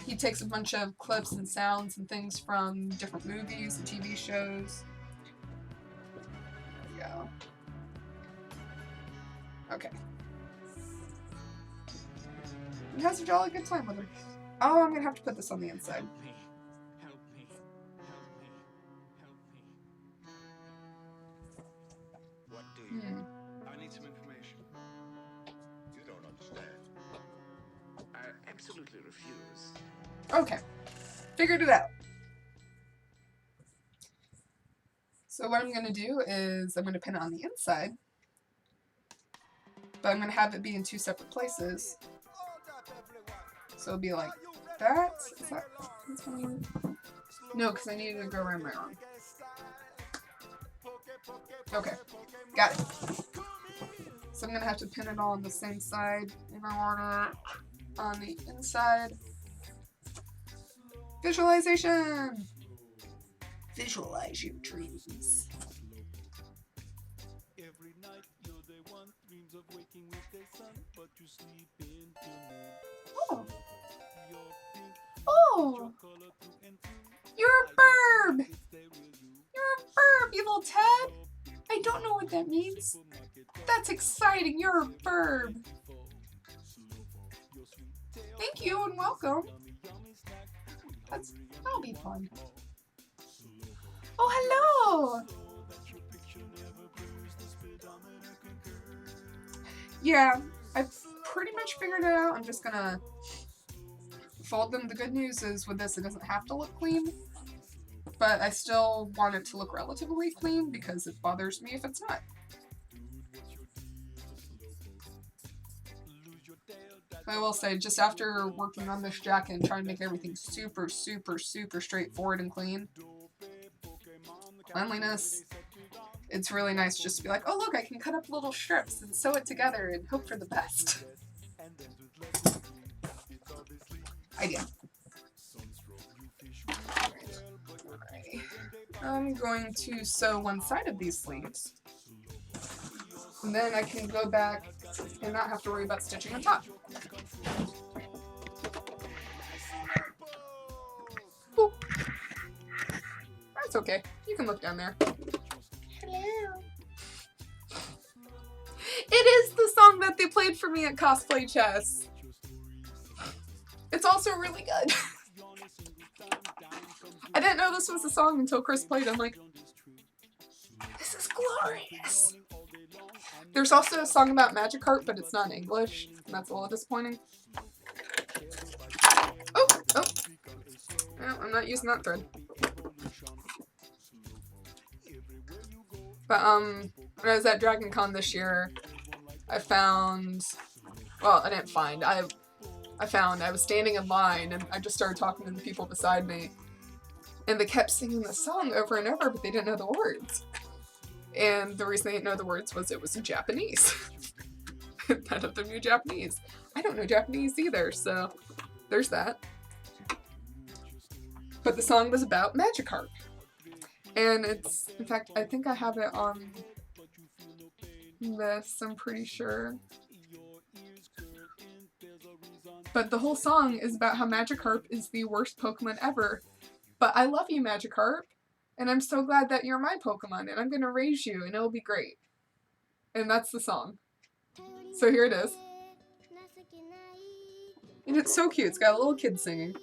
He takes a bunch of clips and sounds and things from different movies and TV shows. There we go. Okay. He has a jolly good time with her. Oh, I'm gonna have to put this on the inside. Help me. What do you... I need some information. You don't understand. I absolutely refuse. Okay. Figured it out. So what I'm gonna do is I'm gonna pin it on the inside. But I'm gonna have it be in 2 separate places. So it'll be like that. Is that that's one? No, because I needed to go around my arm. Okay, got it. So I'm gonna have to pin it all on the same side in order on the inside. Visualization! Visualize your dreams. Every night you're the one dreams of waking with the sun, but you sleep in the moon. Oh, You're pink, oh, color through and through. you're a bird! It's the real you. You're a bird, you little Ted! I don't know what that means. That's exciting, you're a bird. Thank you and welcome. That'll be fun. Oh, hello! Yeah, I've pretty much figured it out. I'm just gonna fold them. The good news is with this, it doesn't have to look clean. But I still want it to look relatively clean because it bothers me if it's not. I will say, just after working on this jacket and trying to make everything super, super, super straightforward and clean, cleanliness, it's really nice just to be like, oh look, I can cut up little strips and sew it together and hope for the best. Idea. Alrighty. I'm going to sew one side of these sleeves. And then I can go back and not have to worry about stitching on top. Boop. It's okay. You can look down there. Hello. It is the song that they played for me at Cosplay Chess. It's also really good. I didn't know this was a song until Chris played it. I'm like, this is glorious. There's also a song about Magikarp, but it's not in English, and that's a little disappointing. Oh! No, I'm not using that thread. But, when I was at Dragon Con this year, I found... Well, I didn't find. I was standing in line, and I just started talking to the people beside me. And they kept singing the song over and over, but they didn't know the words. And the reason they didn't know the words was it was in Japanese. None of them knew Japanese. I don't know Japanese either, so there's that. But the song was about Magikarp. And it's, in fact, I think I have it on this, I'm pretty sure. But the whole song is about how Magikarp is the worst Pokemon ever. But I love you, Magikarp, and I'm so glad that you're my Pokemon, and I'm gonna raise you, and it'll be great. And that's the song. So here it is. And it's so cute. It's got a little kid singing.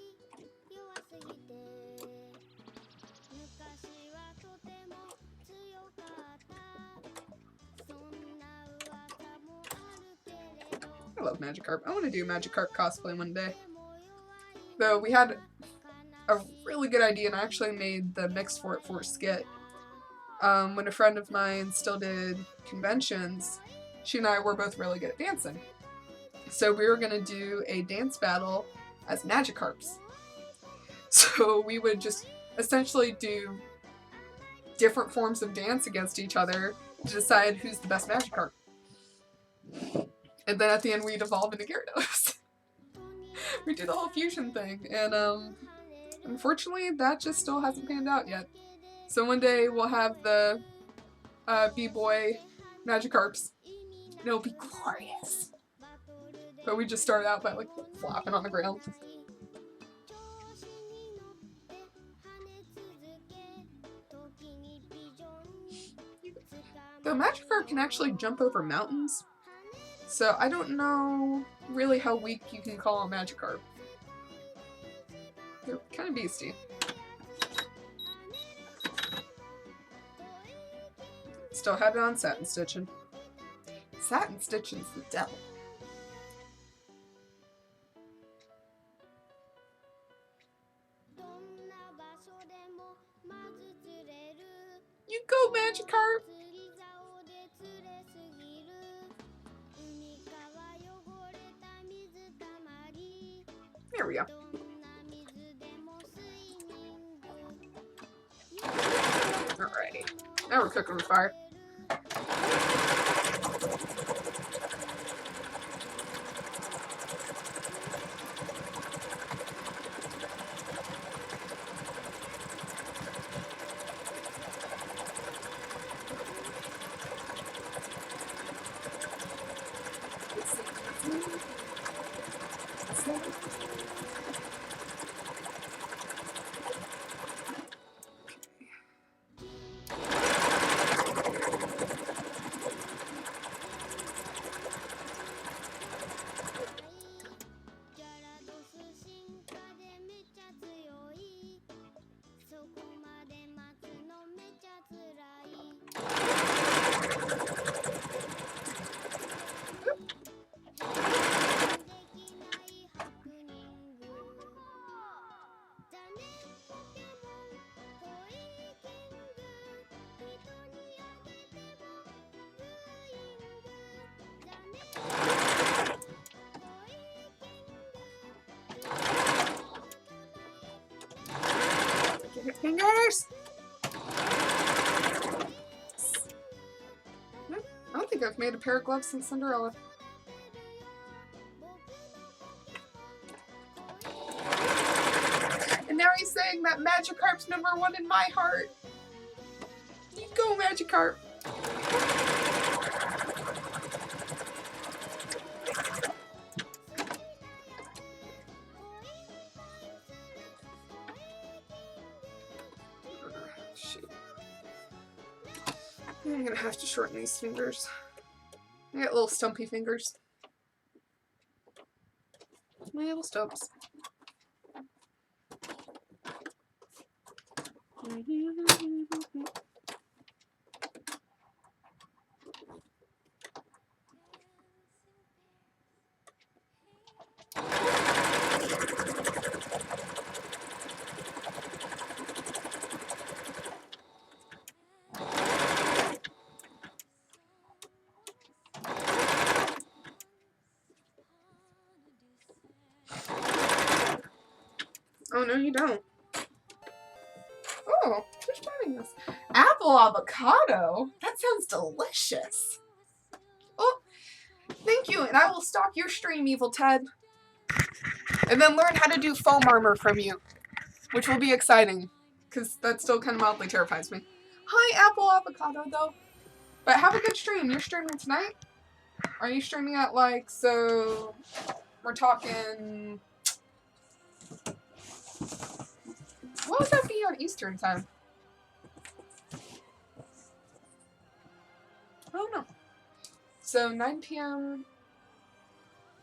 I love Magikarp. I want to do Magikarp cosplay one day. Though we had a really good idea, and I actually made the mix for it for a skit. When a friend of mine still did conventions, she and I were both really good at dancing. So we were going to do a dance battle as Magikarps. So we would just essentially do different forms of dance against each other to decide who's the best Magikarp. And then at the end we'd evolve into Gyarados. We do the whole fusion thing, and unfortunately that just still hasn't panned out yet. So one day we'll have the B-boy Magikarps, and it'll be glorious. But we just started out by like flopping on the ground. Though Magikarp can actually jump over mountains, so I don't know really how weak you can call a Magikarp. They're kind of beastie. Still have it on satin stitching. Satin stitching's the devil. You go, Magikarp! There we go. Alrighty. Now we're cooking with fire. Fingers! I don't think I've made a pair of gloves since Cinderella. And now he's saying that Magikarp's #1 in my heart. You go, Magikarp! Shoot. I'm gonna have to shorten these fingers. I got little stumpy fingers. My little stumps. Oh, no, you don't. Oh, who's buying this? Apple avocado? That sounds delicious. Oh, thank you, and I will stalk your stream, Evil Ted. And then learn how to do foam armor from you, which will be exciting, because that still kind of mildly terrifies me. Hi, Apple avocado, though. But have a good stream. You're streaming tonight? Are you streaming at, like, so... We're talking... What would that be on Eastern time? I don't know. So 9 p.m.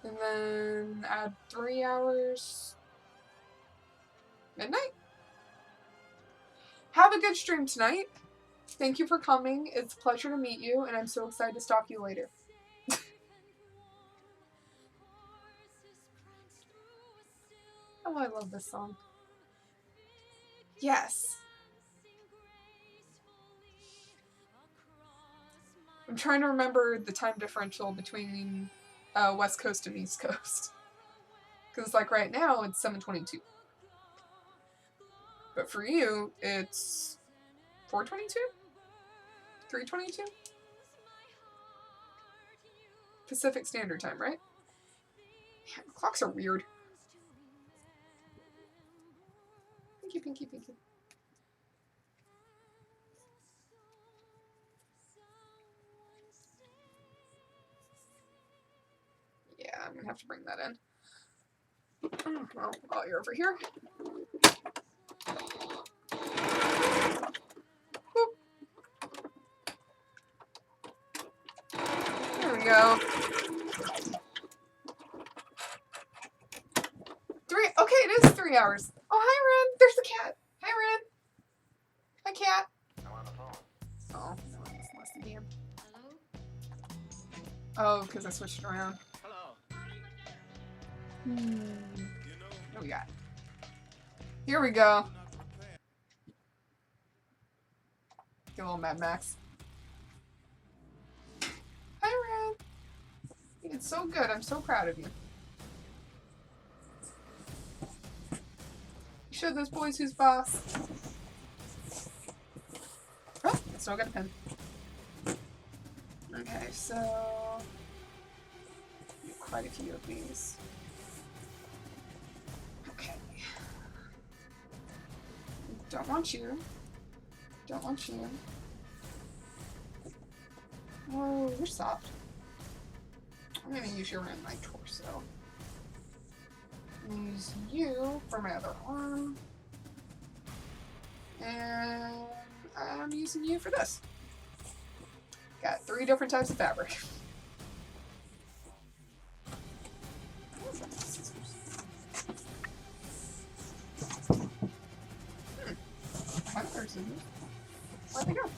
and then add 3 hours. Midnight? Have a good stream tonight. Thank you for coming. It's a pleasure to meet you, and I'm so excited to stalk you later. Oh, I love this song. Yes. I'm trying to remember the time differential between West Coast and East Coast. Because, like, right now, it's 7:22. But for you, it's 4:22? 3:22? Pacific Standard Time, right? Yeah, clocks are weird. Pinky, pinky, pinky. Yeah, I'm gonna have to bring that in. Well, while you're over here. Boop. There we go. Okay, it is 3 hours. Oh, hi, Ren. There's the cat. Hi, Ren. Hi, cat. I'm on the phone. Oh, no, it's less than damn. Hello? Oh, because I switched it around. Hello. What we got? Here we go. Get a little Mad Max. Hi, Ren. You did so good. I'm so proud of you. You showed those boys who's boss. Oh, I still got a pen. Okay, so quite a few of these. Okay. Don't want you. Don't want you. Oh, you're soft. I'm gonna use your in my torso. Use you for my other arm. And I'm using you for this. Got 3 different types of fabric. Where'd they go?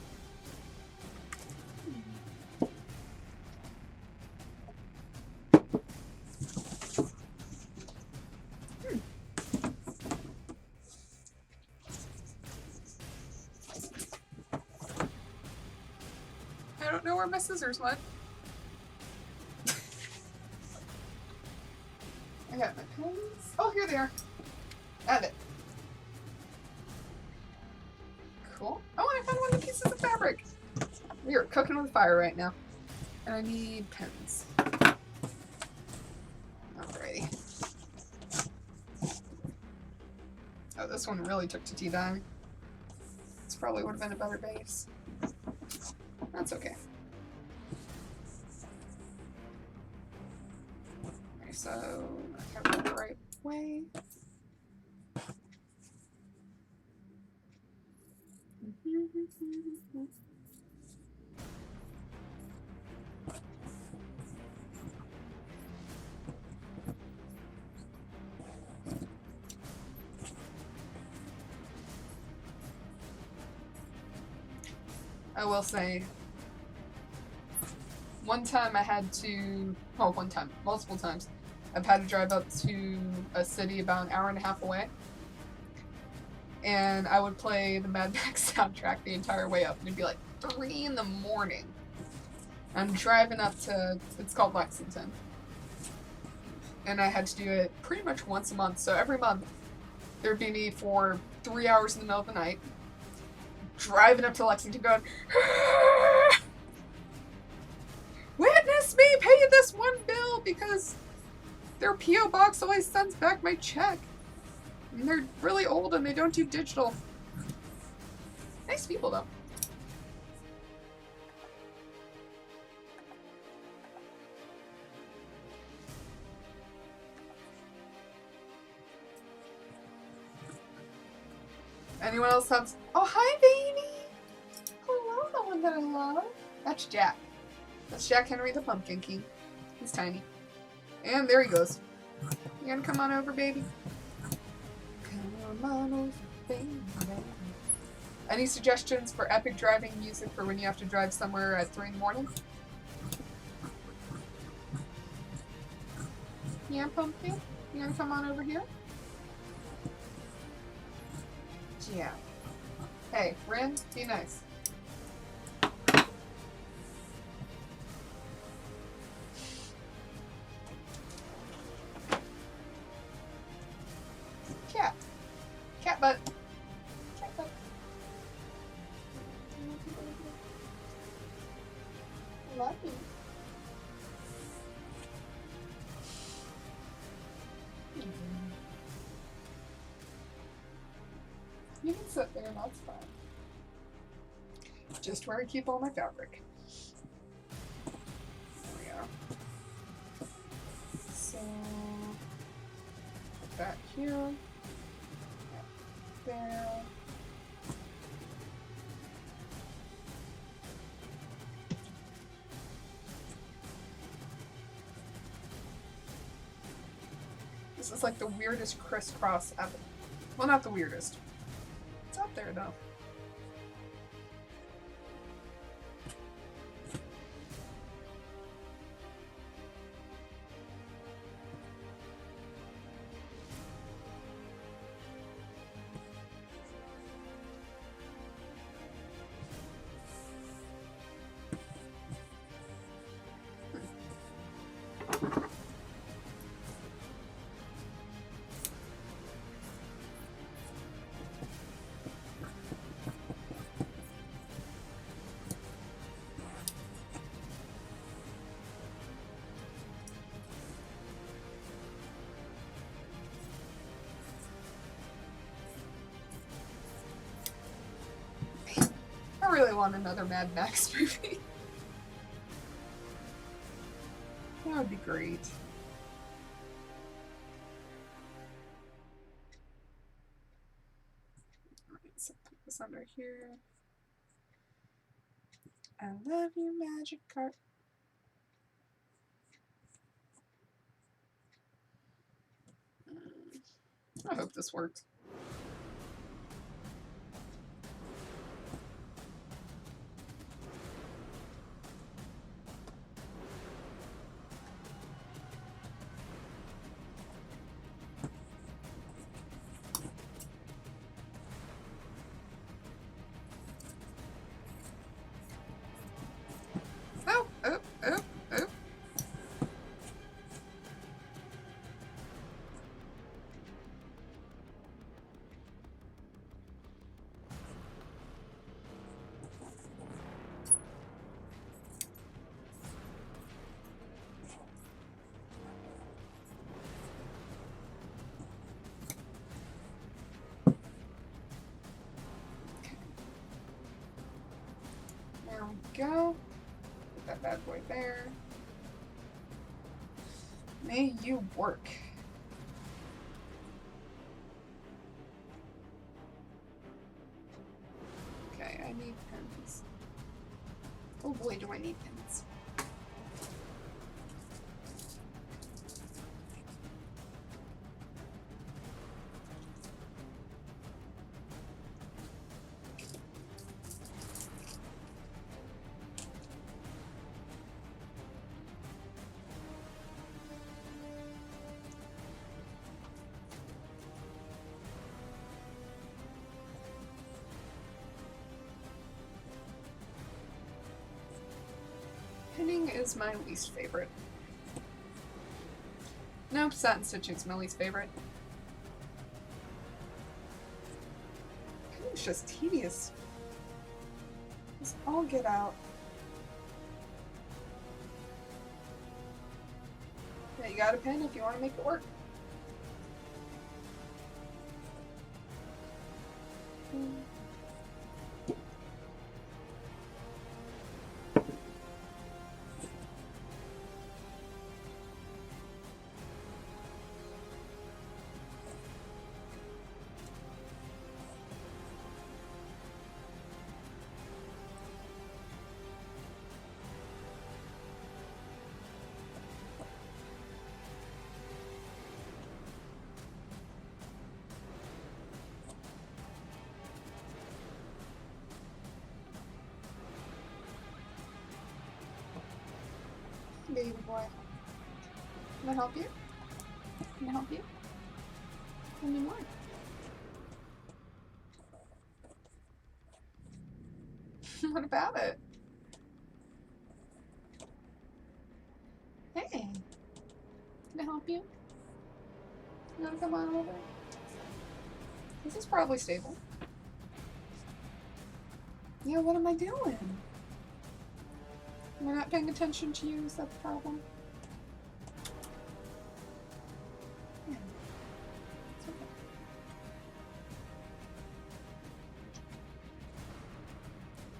I don't know where my scissors went. I got my pens. Oh, here they are. Add it. Cool. Oh, I found one of the pieces of fabric. We are cooking with fire right now. And I need pens. Alrighty. Oh, this one really took to tea-dyeing. This probably would have been a better base. That's okay. Okay, so I have it the right way. I will say, one time I had to, well, one time, multiple times, I've had to drive up to a city about an hour and a half away. And I would play the Mad Max soundtrack the entire way up. And it'd be like 3 in the morning. I'm driving up to, it's called Lexington. And I had to do it pretty much once a month. So every month, there'd be me for 3 hours in the middle of the night, driving up to Lexington going, witness me pay this one bill because their P.O. box always sends back my check. And they're really old and they don't do digital. Nice people though. Anyone else have... Oh, hi, baby! Hello, the one that I love. That's Jack. That's Jack Henry the Pumpkin King. He's tiny. And there he goes. You gonna come on over, baby? Come on over, baby. Any suggestions for epic driving music for when you have to drive somewhere at 3 in the morning? Yeah, Pumpkin? You gonna come on over here? Yeah. Hey, Rin, be nice. Cat. Cat butt. Cat butt. Love you. You can sit there, that's fine. Just where I keep all my fabric. There we are. So, put that here. There. This is like the weirdest crisscross ever. Well, not the weirdest. It's up there though. I really want another Mad Max movie. That would be great. Alright, so put this under here. I love you, magic card. I hope this works. Oh, oh, oh, oh. There we go. Put that bad boy there. May you work. Okay, need pins. Oh boy, do I need pins. Pinning is my least favorite. Nope, satin stitching's my least favorite. Pinning's just tedious. Just all get out. Yeah, you gotta pin if you want to make it work. Baby boy. Can I help you? Can I help you? Any more? What about it? Hey! Can I help you? You wanna come on over? This is probably stable. Yeah, what am I doing? Am I not paying attention to you? Is that the problem? Yeah. It's okay.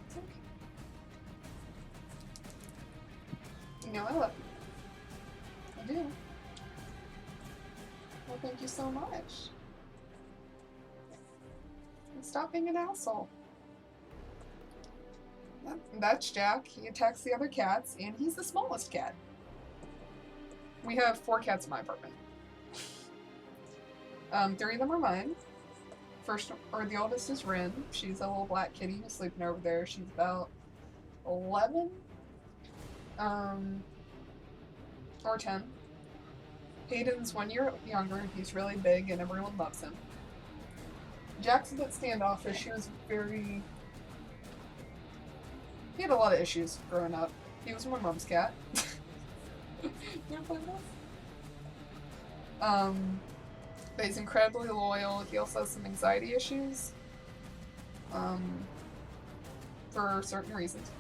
It's okay. You know I love you. I do. Well, thank you so much. And stop being an asshole. That's Jack. He attacks the other cats, and he's the smallest cat. We have 4 cats in my apartment. 3 of them are mine. The oldest is Rin. She's a little black kitty who's sleeping over there. She's about 11, or 10. Hayden's 1 year younger. He's really big, and everyone loves him. Jack's a bit standoffish. He was very... He had a lot of issues growing up. He was my mom's cat. You wanna play with us? But he's incredibly loyal. He also has some anxiety issues. For certain reasons.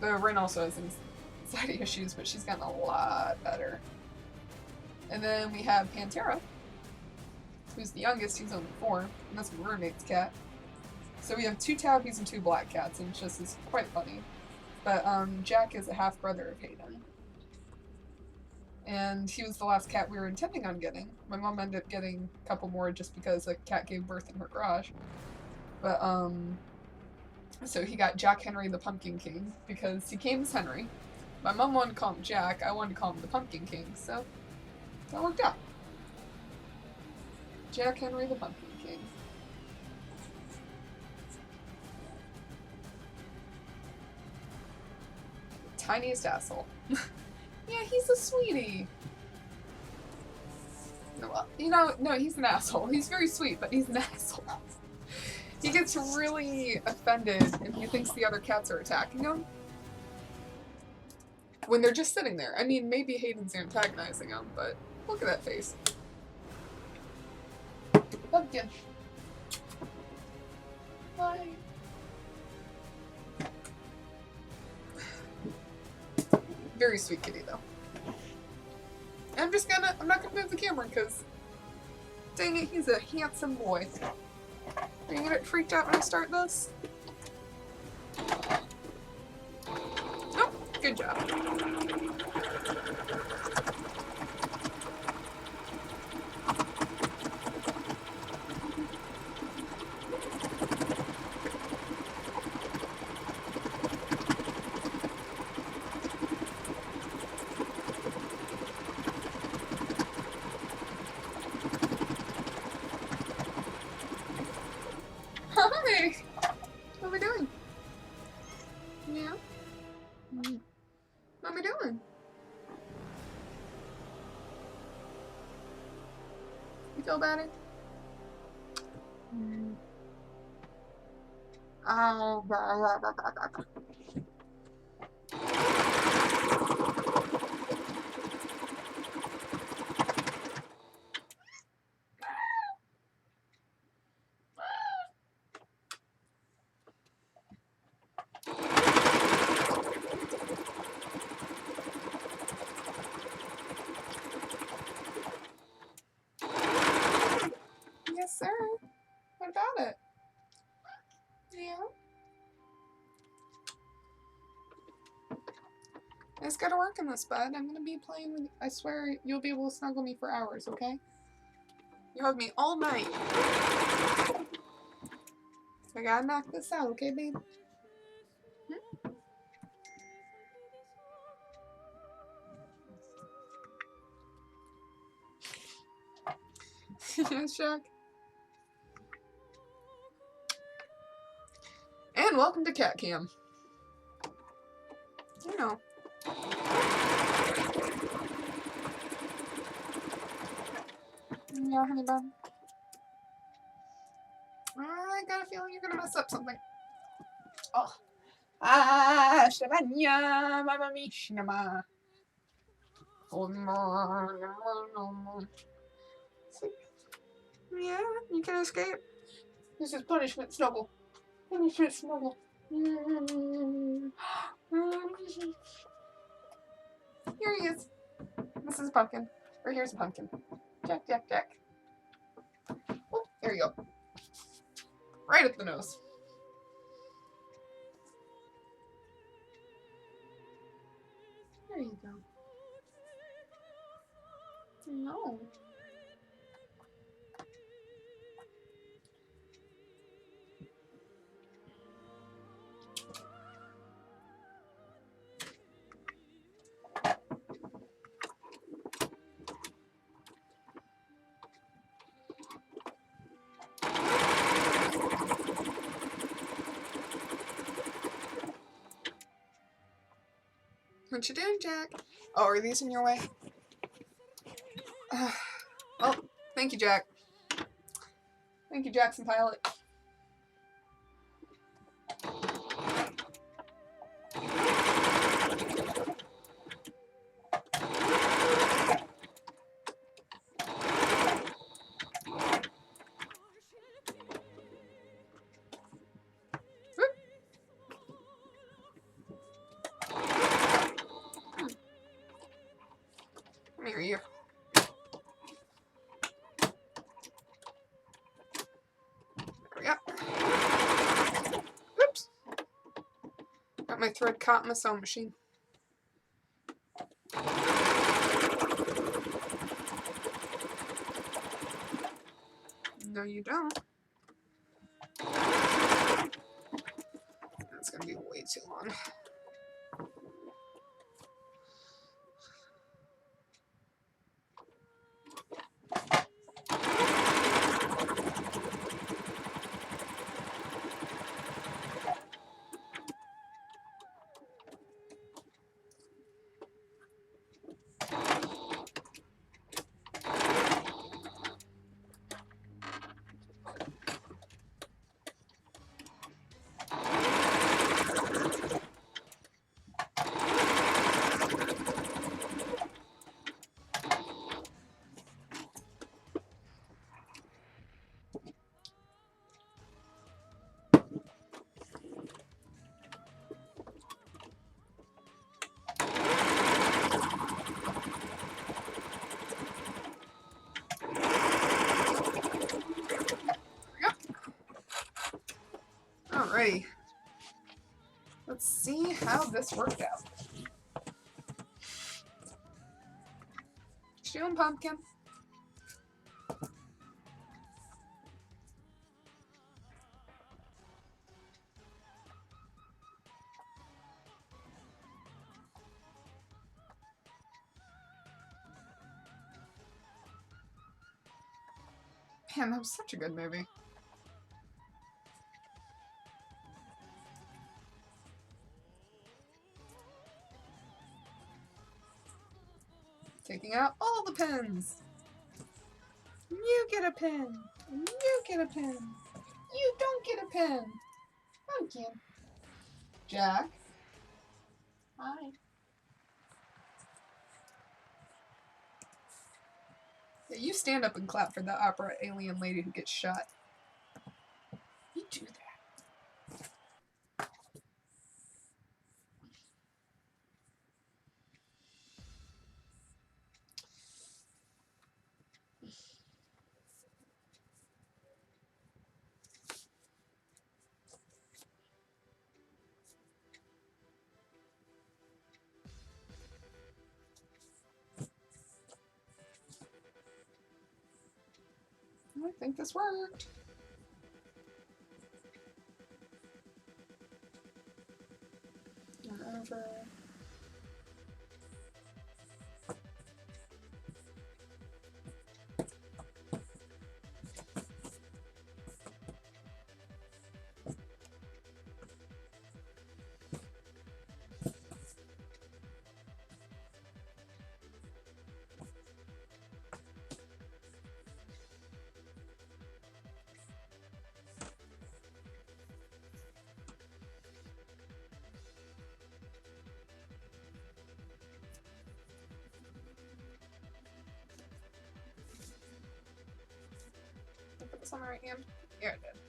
But Rin also has anxiety issues, but she's gotten a lot better. And then we have Pantera, who's the youngest. He's only 4, and that's my roommate's cat. So we have 2 tabbies and 2 black cats, and it's quite funny. But Jack is a half brother of Hayden, and he was the last cat we were intending on getting. My mom ended up getting a couple more just because a cat gave birth in her garage. But so he got Jack Henry the Pumpkin King because he came as Henry. My mom wanted to call him Jack. I wanted to call him the Pumpkin King, so that worked out. Jack Henry the Pumpkin King. Tiniest asshole. Yeah, he's a sweetie. No, he's an asshole. He's very sweet, but he's an asshole. He gets really offended and he thinks the other cats are attacking him when they're just sitting there. I mean, maybe Hayden's antagonizing him, but look at that face. Pumpkin. Bye. Very sweet kitty, though. I'm not gonna move the camera, because, dang it, he's a handsome boy. Are you gonna get freaked out when I start this? Oh, good job. Hi! What are we doing? Yeah? What are we doing? You feel better? Oh, yes, sir. What about it? Yeah. Let's go to work in this, bud. I'm gonna be playing with you. I swear you'll be able to snuggle me for hours, okay? You hug me all night. I gotta knock this out, okay, babe? Yes, Jack. And welcome to Cat Cam. You know. Yeah, honey bun. I got a feeling you're gonna mess up something. Oh. Ah, Shabanya, Mama Mishnama. Oh, no. Yeah, you can escape. This is punishment snuggle. Punishment snuggle. Here he is. This is a pumpkin. Or here's a pumpkin. Jack, Jack, Jack. Oh, there you go. Right up the nose. There you go. No. What you doing, Jack? Oh, are these in your way? Oh, thank you, Jack. Thank you, Jackson Pilot. Come here, you. There we go. Oops. Got my thread caught in the sewing machine. No, you don't. That's gonna be way too long. Alrighty. Let's see how this worked out. Doing pumpkin. Man, that was such a good movie. Taking out all the pens. You get a pen. You get a pen. You don't get a pen. Thank you. Jack. Hi. Yeah, you stand up and clap for the opera alien lady who gets shot. You do that. I think this worked. Over. Put this on my right hand. Yeah, it did.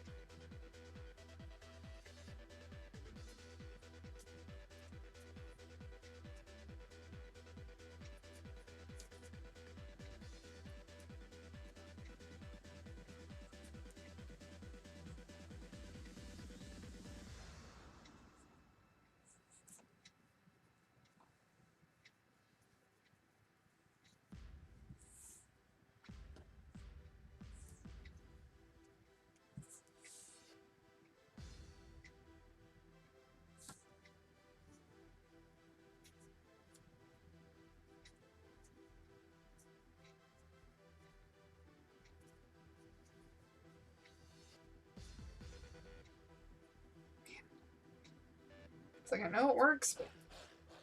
It's like, I know it works, but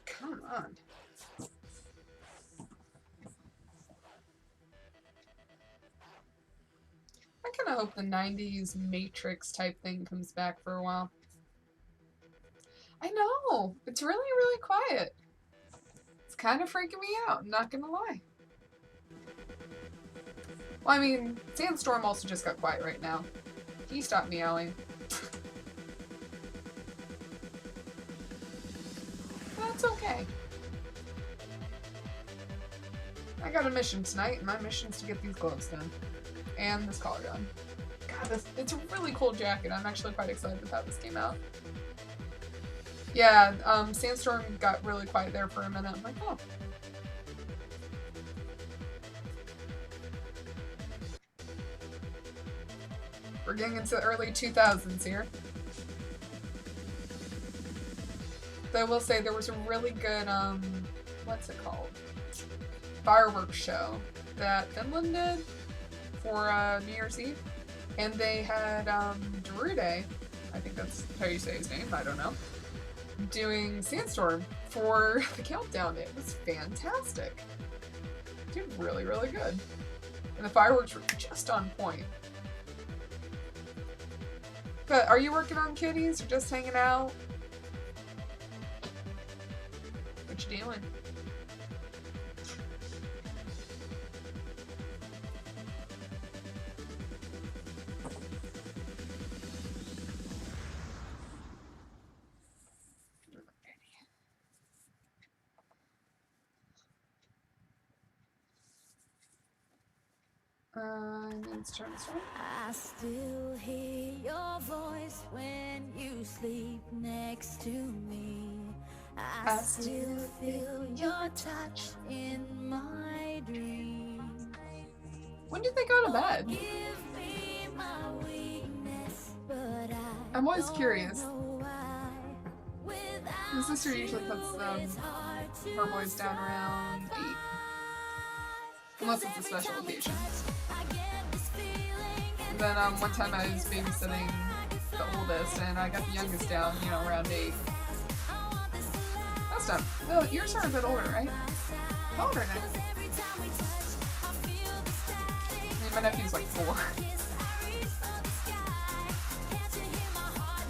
come on. I kind of hope the 90s Matrix type thing comes back for a while. I know! It's really, really quiet. It's kind of freaking me out, I'm not gonna lie. Well, I mean, Sandstorm also just got quiet right now. He stopped meowing. That's okay. I got a mission tonight, and my mission is to get these gloves done. And this collar done. God, it's a really cool jacket. I'm actually quite excited with how this came out. Yeah, Sandstorm got really quiet there for a minute. I'm like, oh. We're getting into the early 2000s here. Though I will say there was a really good, what's it called? Fireworks show that Finland did for New Year's Eve. And they had Darude, I think that's how you say his name, I don't know, doing Sandstorm for the countdown. It was fantastic. Did really, really good. And the fireworks were just on point. But are you working on kitties or just hanging out? What you doing? Let's turn this on. I still hear your voice when you sleep next to me. I still feel your touch in my dreams. When did they go to bed? Give me my weakness, but I'm always curious. my My sister usually puts her boys down around 8. Unless it's a special occasion. And then one time I was babysitting the oldest and I got the youngest down, you know, around 8. That's done. Well, yours are a bit older, right? How old are they? My nephew's like 4.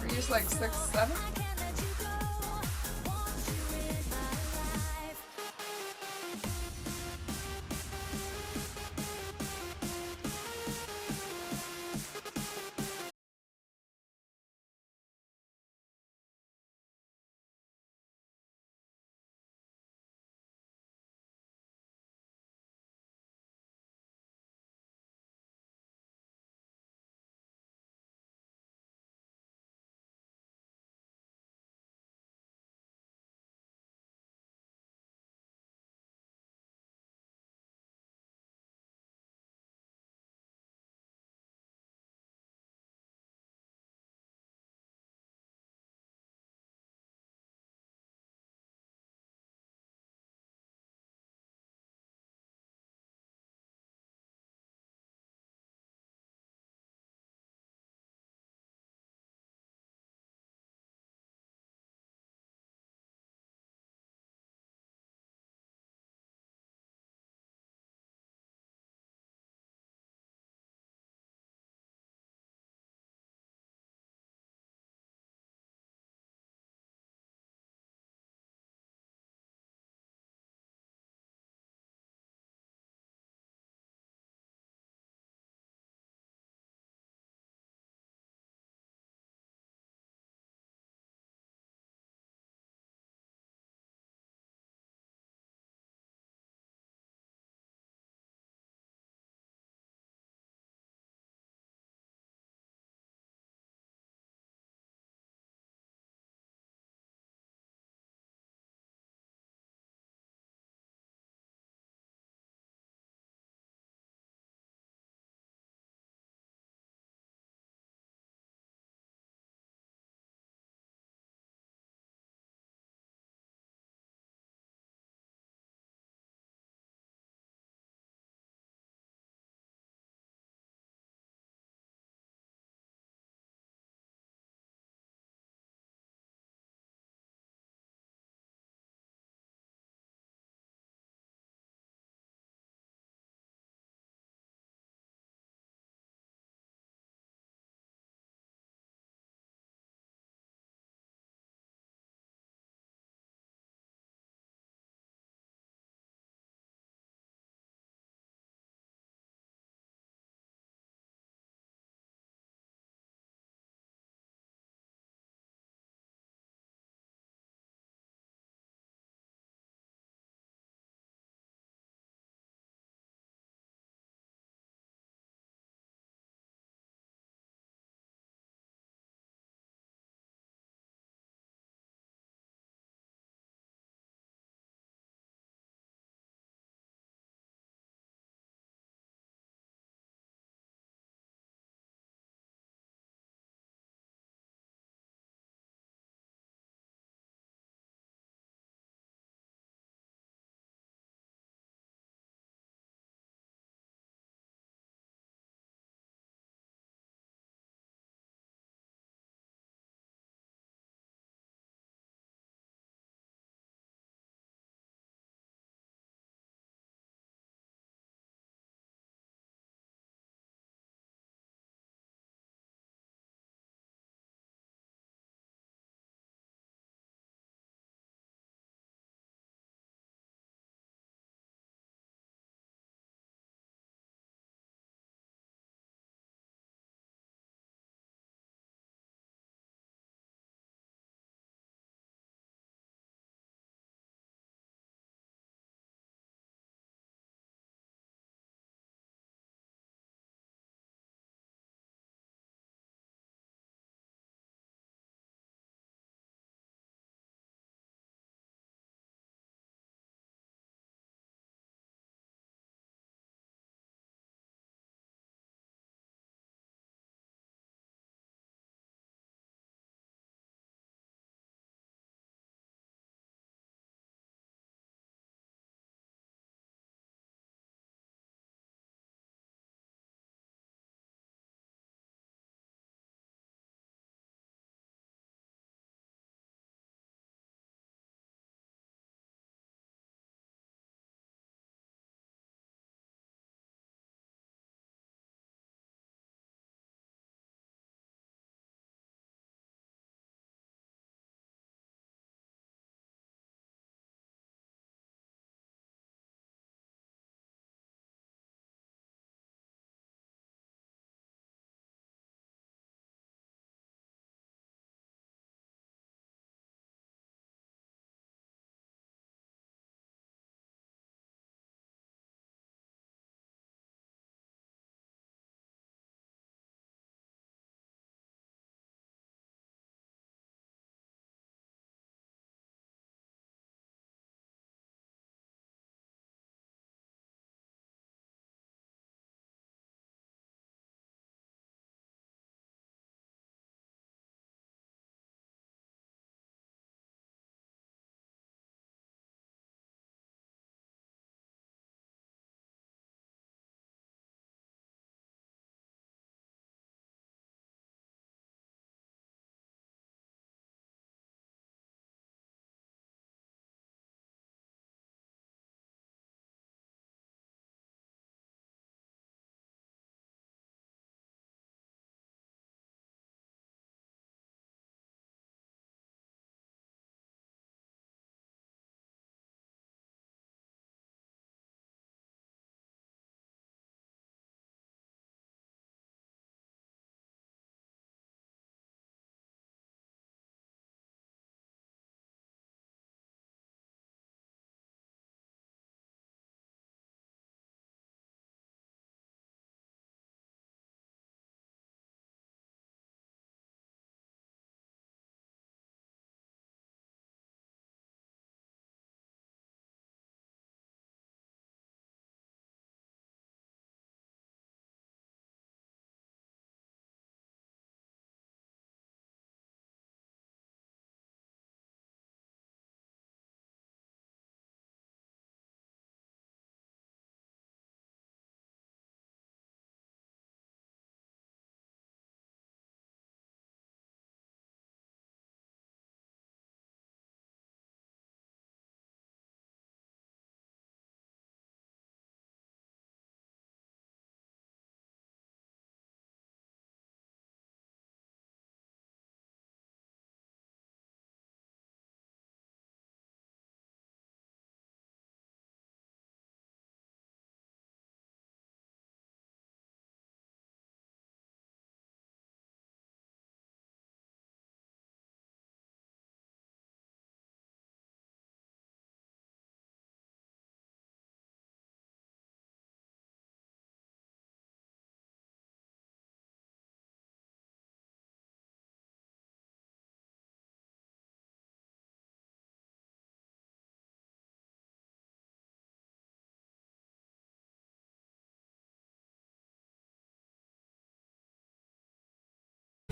Are you like 6, 7?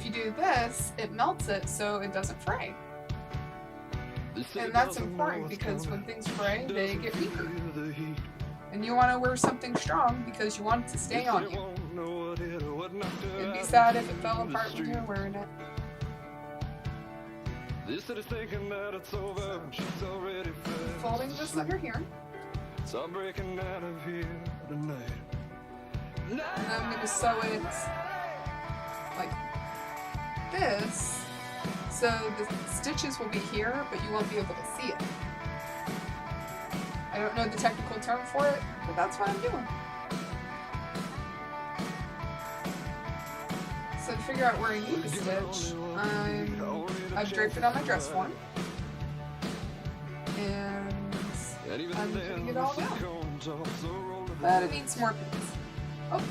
If you do this, it melts it so it doesn't fray. And that's important because when things fray, they get weaker. And you want to wear something strong because you want it to stay on you. It'd be sad if it fell apart when you're wearing it. Folding this under here. So I'm breaking out of here tonight. And then I'm going to sew it like this. So the stitches will be here, but you won't be able to see it. I don't know the technical term for it, but that's what I'm doing. So to figure out where I need to stitch, I've draped it on my dress form. And I'm putting it all down. But it needs more pieces. Oh.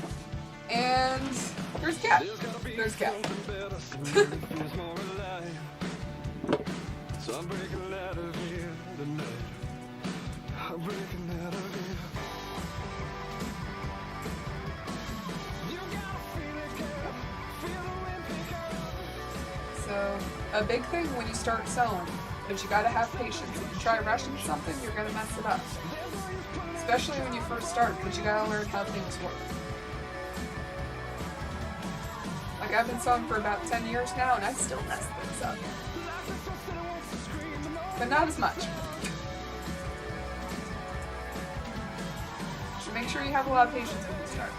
And there's Cat. There's Cat. So I'm breaking out of here tonight. I'm breaking out of here. You gotta feel it, girl. Feel the wind pick up. So a big thing when you start sewing is you gotta have patience. If you try rushing something, you're gonna mess it up. Especially when you first start, because you gotta learn how things work. Like I've been sewing for about 10 years now and I still mess things up. But not as much. So make sure you have a lot of patience when you start.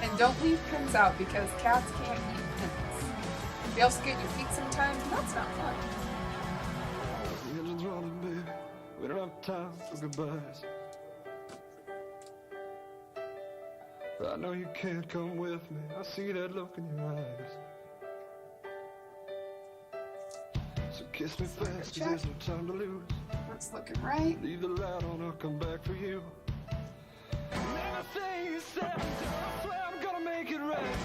And don't leave pins out because cats can't eat pins. They also get your feet sometimes, and that's not fun. The engine's running, baby. We don't have time for goodbyes. I know you can't come with me. I see that look in your eyes. So kiss me fast, 'cause there's no time to lose. It's looking right. Leave the light on, I'll come back for you. Everything you said, I swear I'm gonna make it right.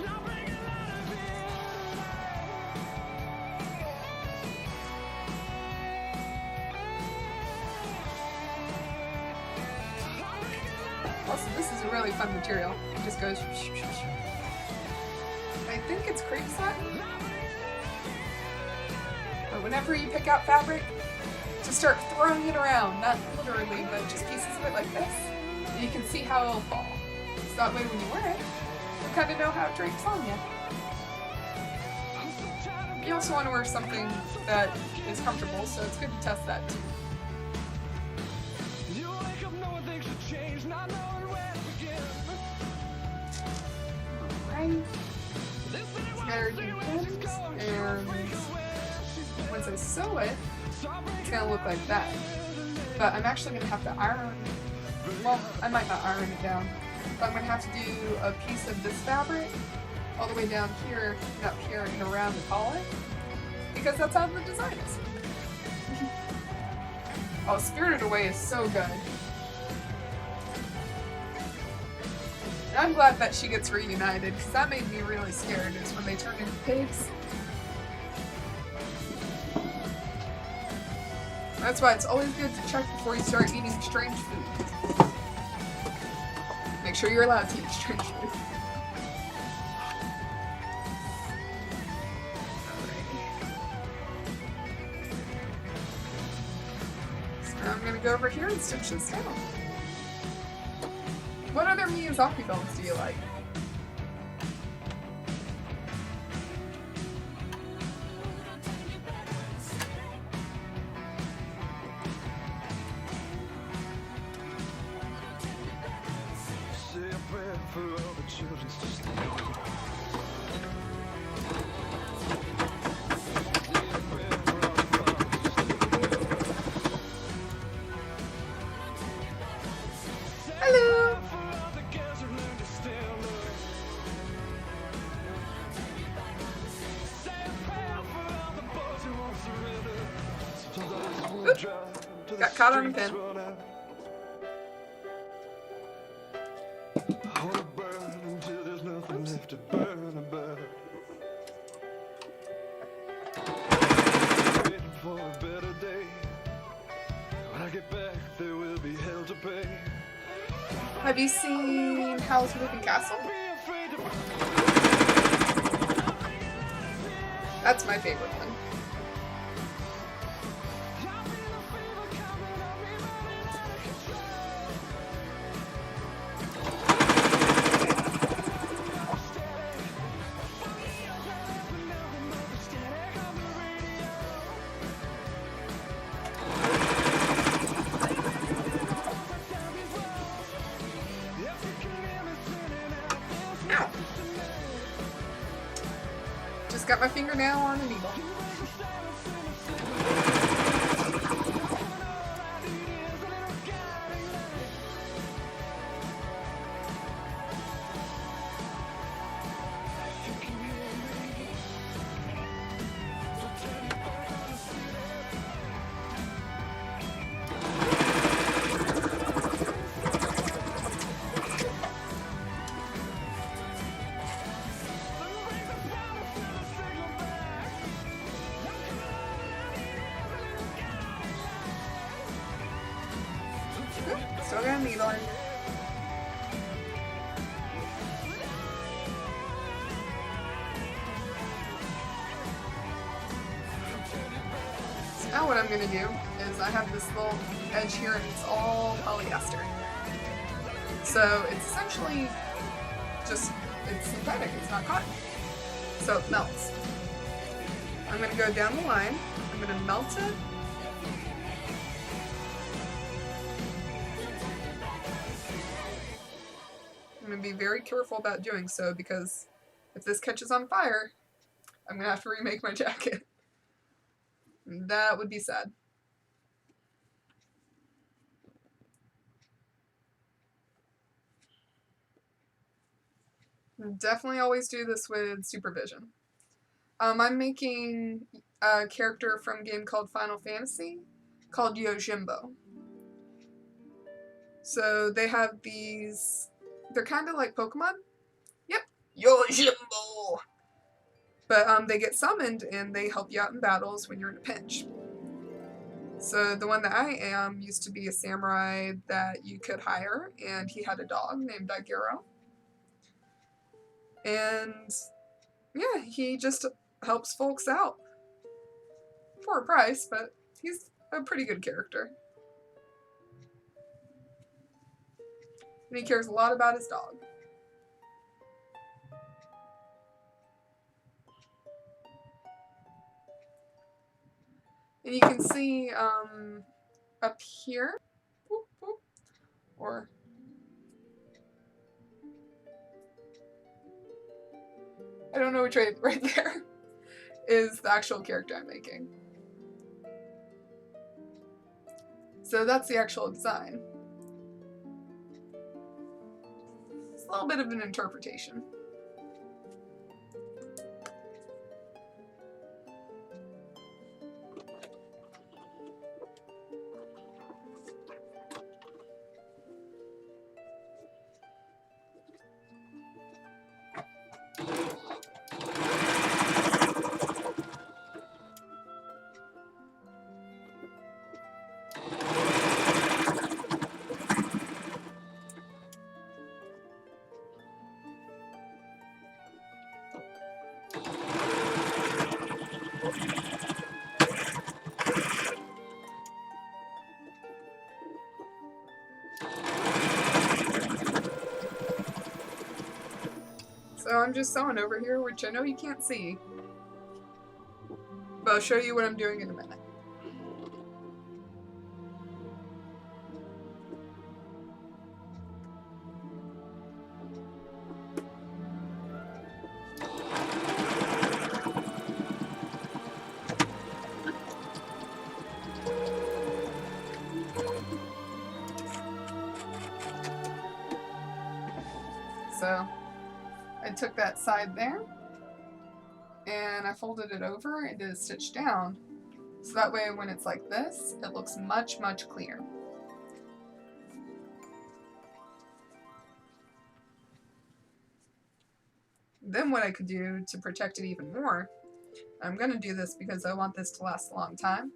I'll bring it out of here. Also, this is a really fun material. It just goes. I think it's crepe satin. But whenever you pick out fabric, just start throwing it around. Not literally, but just pieces of it like this. And you can see how it'll fall. So that way when you wear it, you kind of know how it drapes on you. You also want to wear something that is comfortable, so it's good to test that too. You wake up knowing things should change, not knowing where to begin. Alright. There's your pins, and once I sew it, it's going to look like that. But I'm actually going to have to iron, well, I might not iron it down, but I'm going to have to do a piece of this fabric all the way down here, and up here, and around the collar, because that's how the design is. Oh, Spirited Away is so good. And I'm glad that she gets reunited, because that made me really scared, is when they turn into pigs. That's why it's always good to check before you start eating strange food. Make sure you're allowed to eat strange food. So now I'm gonna go over here and stitch this down. What other Miyazaki films do you like? Say a prayer for all the children to stay. Say a prayer for all the fathers to stay. Hello! For all the girls who learn to stand up. Say a prayer for all the boys who won't surrender. Sometimes I just wanna drive to the Got caught on the streets pin. run out. I wanna burn until there's nothing left to burn about. Waiting for a better day. When I get back, there will be hell to pay. I Have you seen Howl's Moving Castle? That's my favorite one. Ow. Just got my fingernail on a needle. Still got a needle in. So now what I'm going to do is I have this little edge here and it's all polyester. So it's essentially just, it's synthetic, it's not cotton. So it melts. I'm going to go down the line, I'm going to melt it. I'm going to be very careful about doing so because if this catches on fire, I'm going to have to remake my jacket. That would be sad. Definitely always do this with supervision. I'm making a character from a game called Final Fantasy called Yojimbo. So they have these, they're kind of like Pokemon. Yep, Yojimbo! But they get summoned and they help you out in battles when you're in a pinch. So the one that I am used to be a samurai that you could hire, and he had a dog named Daigoro. And yeah, he just helps folks out for a price, but he's a pretty good character. And he cares a lot about his dog. And you can see up here, whoop, whoop, or I don't know which way, right there is the actual character I'm making. So that's the actual design. It's a little bit of an interpretation. So I'm just sewing over here, which I know you can't see. But I'll show you what I'm doing in a minute. So I took that side there and I folded it over and did a stitch down. So that way when it's like this, it looks much, much cleaner. Then what I could do to protect it even more, I'm going to do this because I want this to last a long time,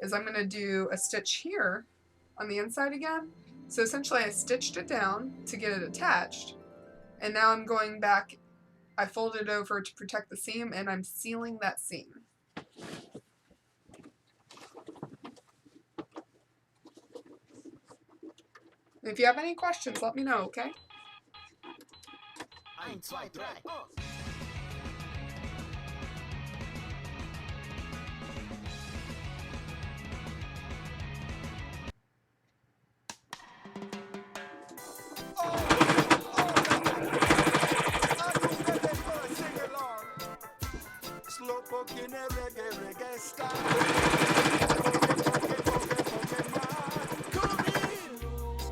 is I'm going to do a stitch here on the inside again So essentially I stitched it down to get it attached, and now I'm going back, I folded it over to protect the seam, and I'm sealing that seam. If you have any questions, let me know, okay?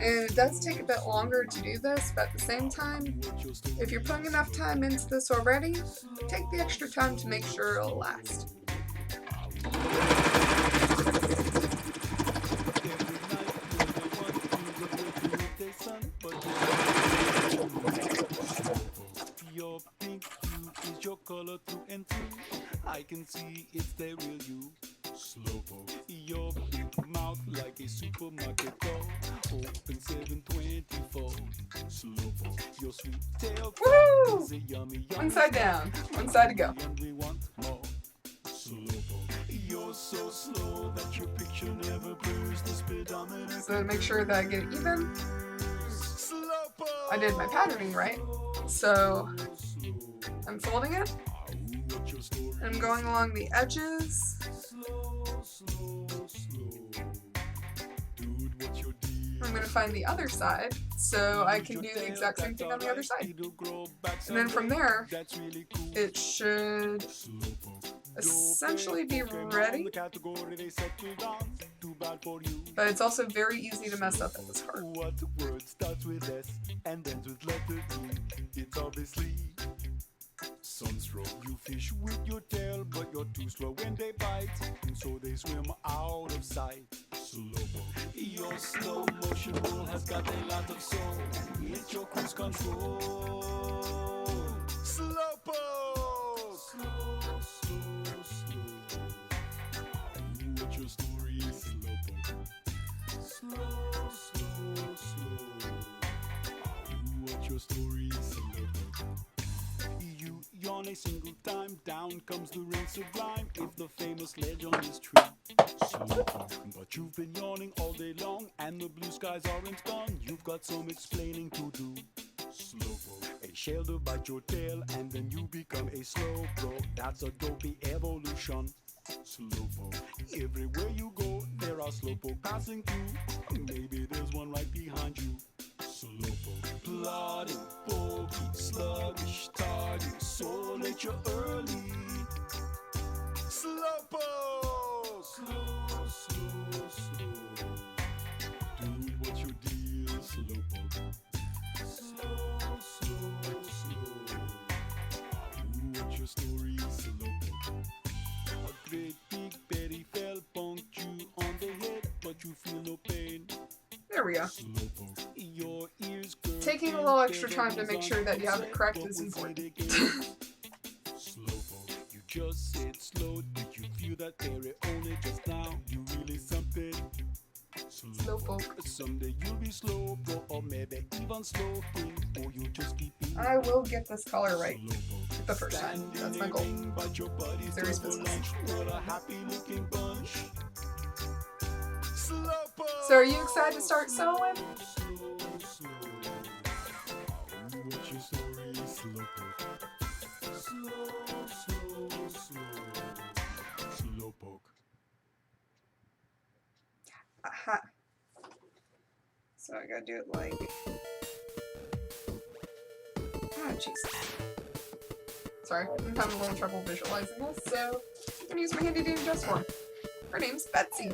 And it does take a bit longer to do this, but at the same time, if you're putting enough time into this already, take the extra time to make sure it'll last. Your pink hue is your color through and through. I can see it's the real you. Slowpoke. Your big mouth like a supermarket door. Open 7/24. Slowpoke. Your sweet tail Woo! is a yummy, One side down, one side to go. and we want more. Slowpoke. You're so slow that your picture never blurs the speedometer. So to make sure that I get it even, I did my patterning right. So I'm folding it, and I'm going along the edges. I'm going to find the other side, so I can do the exact same thing on the other side. And then from there, it should essentially be ready. But it's also very easy to mess up at this part. What word starts with S and ends with letter E? It's obviously sunstroke. You fish with your tail, but you're too slow when they bite, and so they swim out of sight. Slowpoke. Your slow motion roll has got a lot of soul. It's your cruise control. Slowpoke. Slow, slow, slow. What's your story? Slowpoke. Slow, slow, slow. What's your story? Slowpoke. You yawn a single time, down comes the rain sublime. If the famous legend is true, Slowpoke. But you've been yawning all day long, and the blue skies aren't gone. You've got some explaining to do. Slowpoke. A shell to bite your tail, and then you become a slow pro. That's a dopey evolution. Slowpoke. Everywhere you go, there are slowpoke passing through. Maybe there's one right behind you. Slowpoke. Plodding, pokey, sluggish, tardy, so late you're early. Slowpoke. Slow, slow, slow. Dude, what's your deal? Slowpoke. Slow, slow, slow. What's your story? Slowpoke. A great big berry fell, punked you on the head, but you feel no pain. There we go. Slowpoke. Your ears Taking a little extra time to make sure that you have it correct is important. Slowpoke. You just said slow. Did you feel that berry only just now? You really something. Slowpoke. Someday you'll be slow pro, or maybe even slow thing, or you just keep being I will get this color right Slowpoke. the first time. That's my goal. But your buddies Serious go for business. lunch. What a happy looking bunch. Slowpoke. So are you excited to start sewing? Slow, slow. What's your story? Slowpoke. Slow, slow, slow. Slowpoke. Aha. So I gotta do it like... Ah, jeez. Sorry, I'm having a little trouble visualizing this, so I'm gonna use my handy dandy dress form. Her name's Betsy.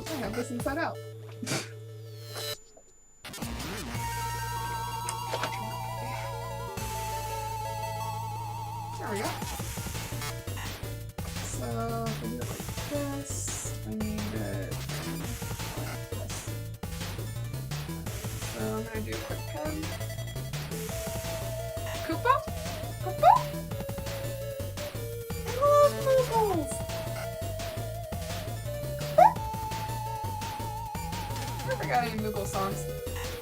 I have this inside out. There we go. So if I do it like this, I need it like this. So I'm gonna do a quick pen. Koopa? Koopa? got any Moogle songs.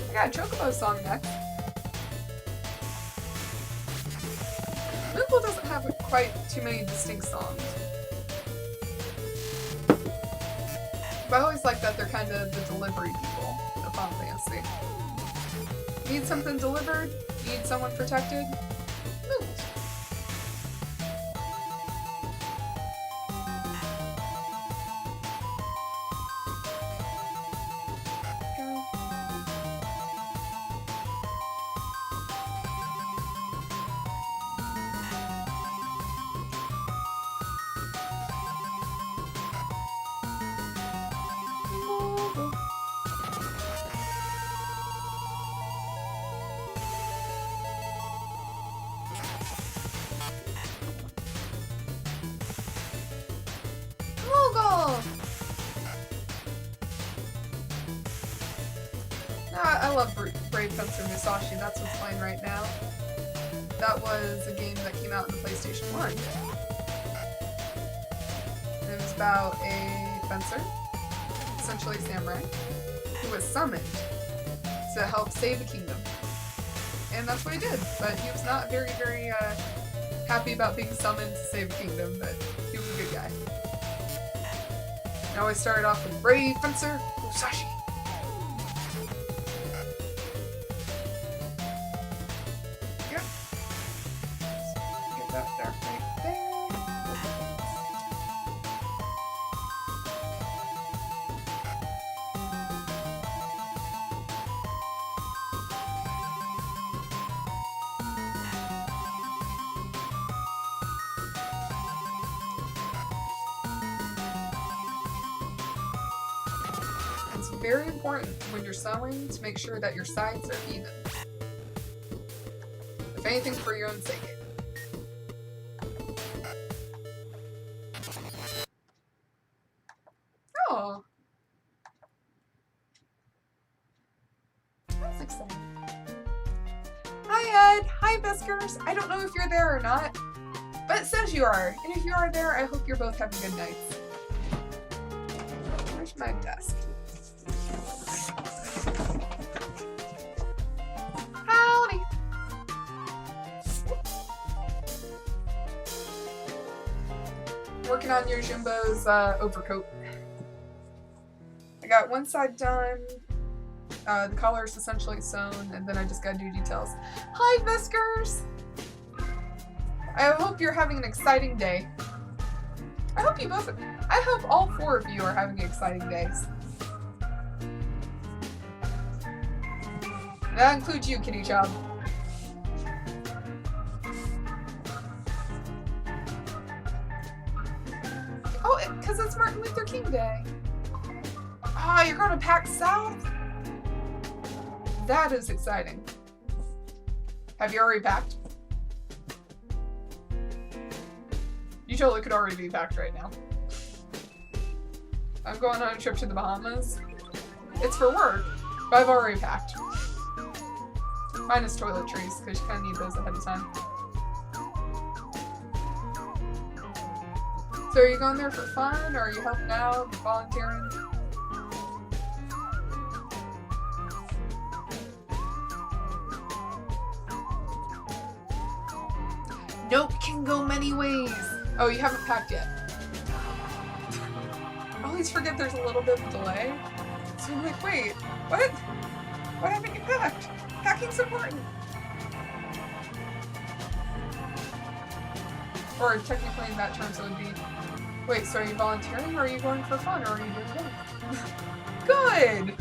I got a Chocobo song next. Moogle doesn't have quite too many distinct songs. But I always like that they're kind of the delivery people of Final Fantasy. Need something delivered? Need someone protected? Moogles. Go. Moogle. Moogle! I love Brave Fencer Musashi, that's what's playing right now. That was a game that came out in the PlayStation 1. It was about a fencer, essentially a samurai, who was summoned to help save the kingdom. And that's what he did, but he was not very happy about being summoned to save the kingdom, but he was a good guy. Now I started off with Brave Fencer Musashi. Yep. Get that there, right there. It's very important when you're sewing to make sure that your sides are even. If anything, for your own sake. Oh. That's exciting. Hi Ed! Hi Biskers! I don't know if you're there or not, but it says you are. And if you are there, I hope you're both having good nights. Where's my desk? Howdy! Working on Yojimbo's overcoat. I got one side done. The collar is essentially sewn, and then I just gotta do details. Hi, Biskers! I hope you're having an exciting day. I hope all four of you are having exciting days. And that includes you, Kitty Child. Oh, because it's Martin Luther King Day. Ah, you're going to PAX South? That is exciting. Have you already packed? You totally could already be packed right now. I'm going on a trip to the Bahamas. It's for work, but I've already packed. Minus toiletries, because you kind of need those ahead of time. So are you going there for fun, or are you helping out, volunteering? Nope, can go many ways. Oh, you haven't packed yet. I always forget there's a little bit of a delay. So I'm like, wait, what? Why haven't you packed? Packing's important. Or technically in that terms it would be, wait, so are you volunteering, or are you going for fun, or are you doing both? Good!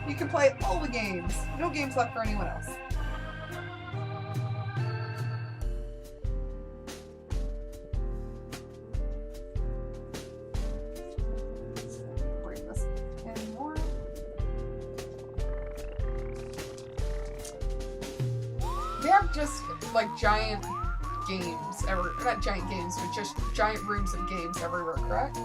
You can play all the games. No games left for anyone else. They have just like giant games not giant games, but just giant rooms of games everywhere, correct?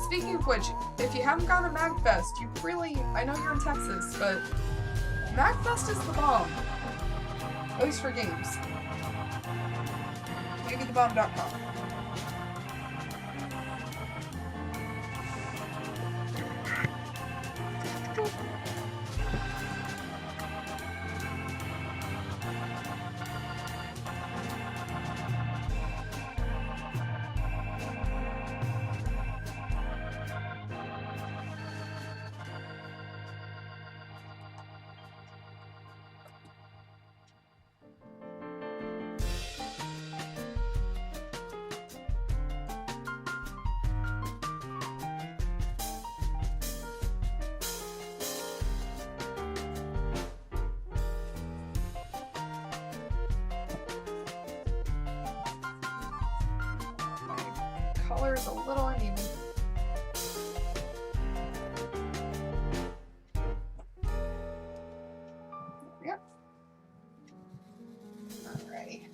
Speaking of which, if you haven't gone to MagFest, you really, I know you're in Texas, but MacFest is the bomb. At least for games. Maybe thebomb.com. Color is a little uneven. Yep. Alrighty.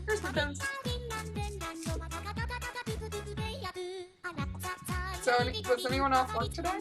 Here's the pins. So, does anyone else work today?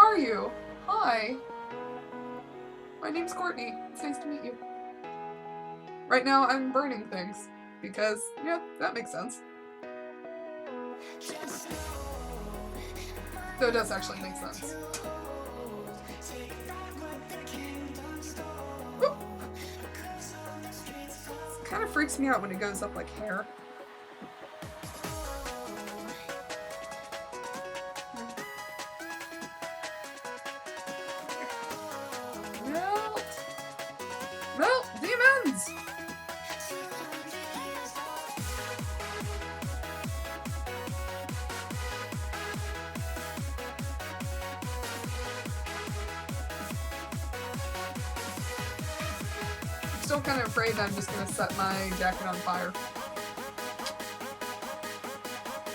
are you? Hi. My name's Courtney. It's nice to meet you. Right now, I'm burning things. Because, yeah, that makes sense. Though it does actually make sense. Whoop. It kind of freaks me out when it goes up like hair. Melt! Melt! Demons! Still kind of afraid that I'm just gonna set my jacket on fire.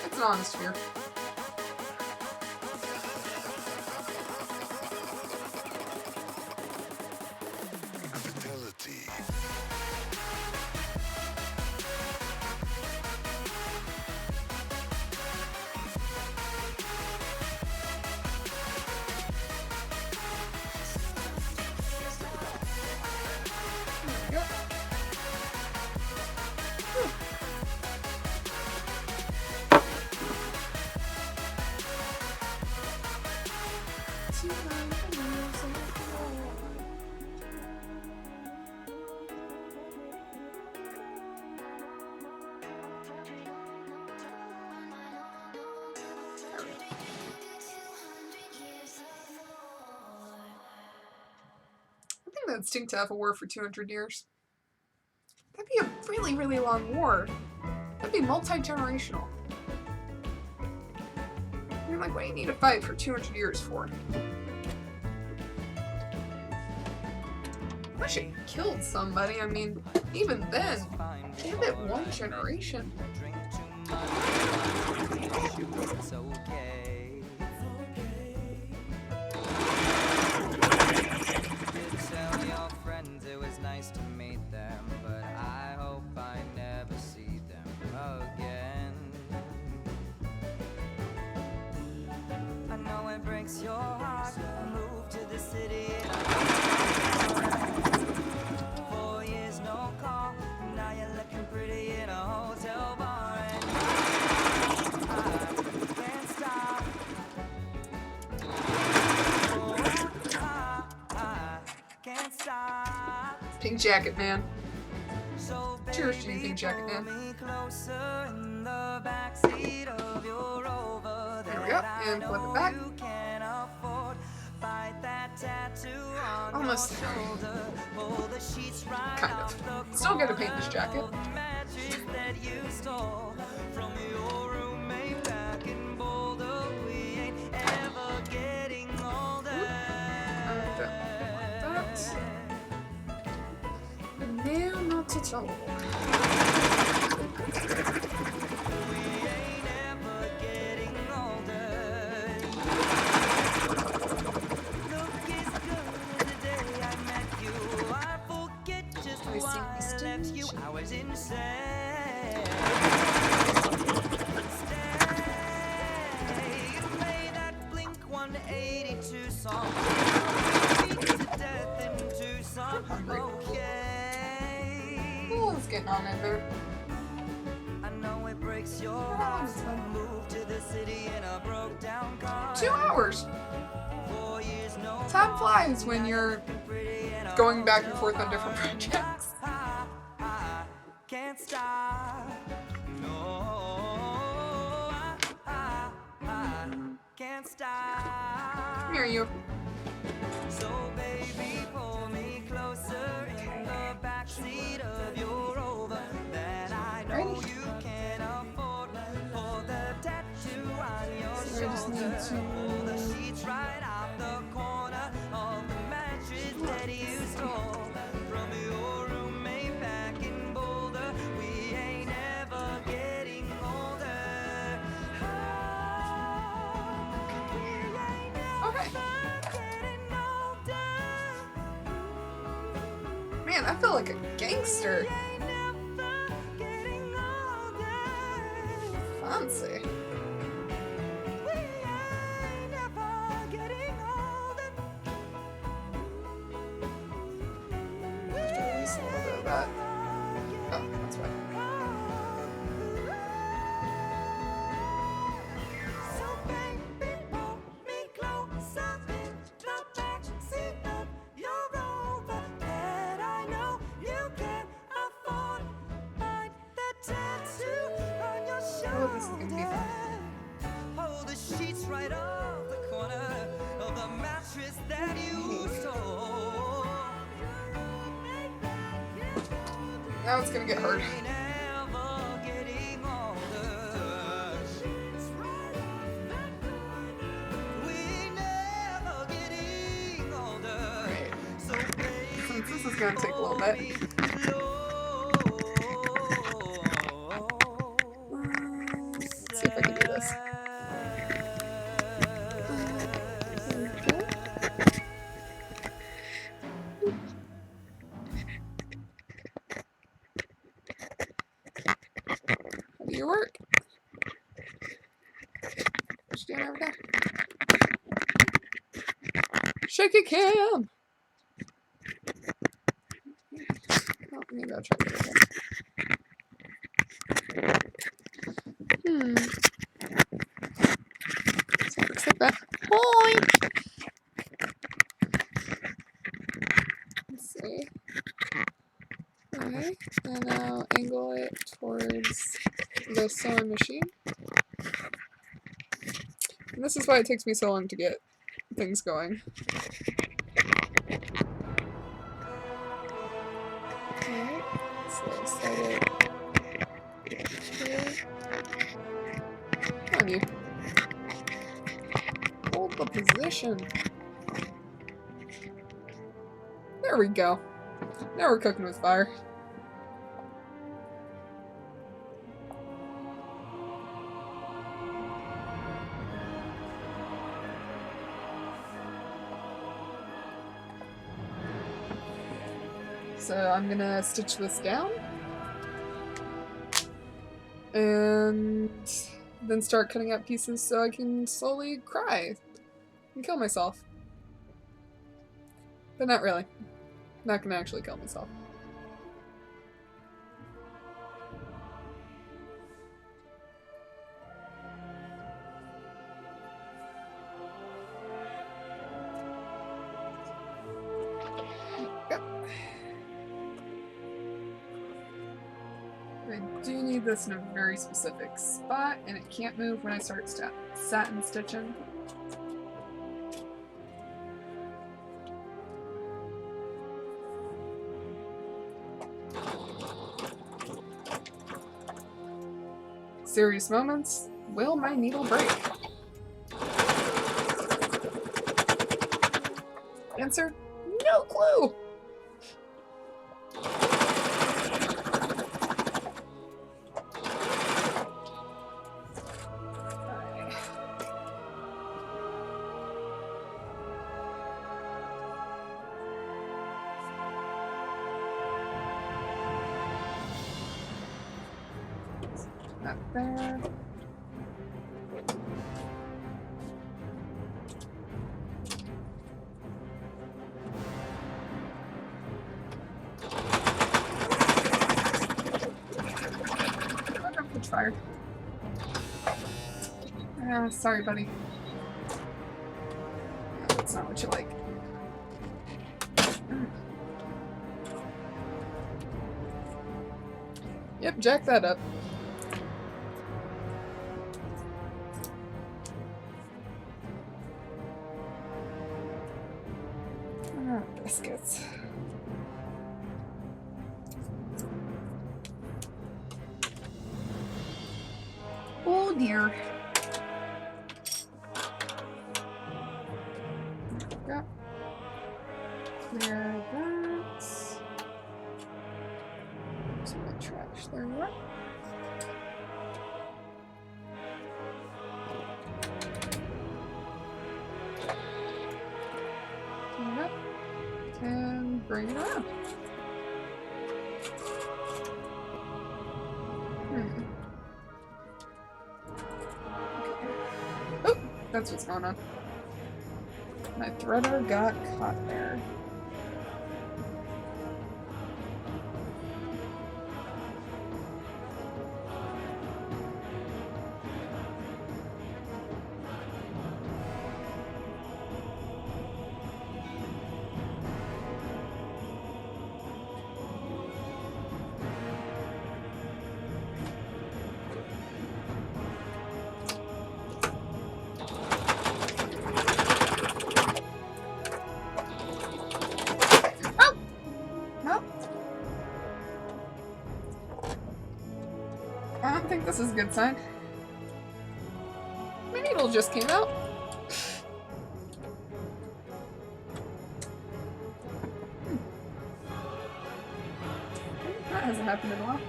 It's an honest fear. Fatality. Yep. I think that'd stink to have a war for 200 years. That'd be a really, really long war. That'd be multi-generational. You're like, what do you need to fight for 200 years for? I wish it killed somebody. I mean, even then, give it one generation. It's okay. You tell your friends it was nice to meet them, but I hope I never see them again. I know it breaks your heart. Move to the city. 4 years no call. Now you're looking pretty in a hotel bar, and I can't stop. I can't stop. Pink jacket, man. So Cheers to you, Pink Jacket Man. pull me closer in the backseat of your Rover There we go, that and I flip it know back. you can afford. Bite that tattoo on Almost your there. shoulder. Pull the sheets right Kind off of. the Still gotta paint this corner jacket. of the mattress that you stole from your roommate back in Boulder. We ain't ever getting older. That. No, not at all. We ain't ever getting older. Look as good as the day I met you. I forget just I see why I Mr. left you. I was insane. Stay. You made that Blink 182 song. Beat to death in Tucson. Hungry. Okay. Oh, it's getting on in there. I know it breaks your heart. Moved to the city in a broke down car. 2 hours. 4 years no Time flies when you're pretty in a going back and forth on different projects. I can't stop. No, I can't stop. Come here, you. So baby, pull me closer in the backseat of your Rover that I know Ready? you can afford. Pull the tattoo on your So I just need shoulder. to- Pull the sheets right off the corner of the mattress that you stole from your roommate back in Boulder. We ain't ever getting older. We ain't Okay. ever getting older. Man, I feel like a gangster. We ain't never getting older. Fancy. We ain't never getting older. just a little bit of that. Oh, that's why. Oh, this is gonna be fun. Hold the sheets right off the corner of the mattress that you stole. Now it's gonna get hard. Ain't ever getting older. We ain't never getting older. Right. So baby, Since this is gonna take a little bit. Let's see if I can do this. Okay. How do you work? What you doing over there? Shake it, Cam! Oh, maybe I'll try it again. So looks like that. Hi! Let's see. Okay, and now angle it towards the sewing machine. And this is why it takes me so long to get things going. Alright, so set it here. Come on, you. Hold the position. There we go. Now we're cooking with fire. So I'm gonna stitch this down and then start cutting out pieces so I can slowly cry and kill myself. But not really. Not gonna actually kill myself. I do need this in a very specific spot, and it can't move when I start satin stitching. Serious moments. Will my needle break? Answer: no clue! Not there. Fire. Sorry, buddy. No, that's not what you like. Yep, jack that up. Biscuits. Oh dear. Got clear that. There's my trash. There we are. Clean it up and bring it around. Oh, that's what's going on. My threader got caught there. think this is a good sign. My needle just came out. That hasn't happened in a while.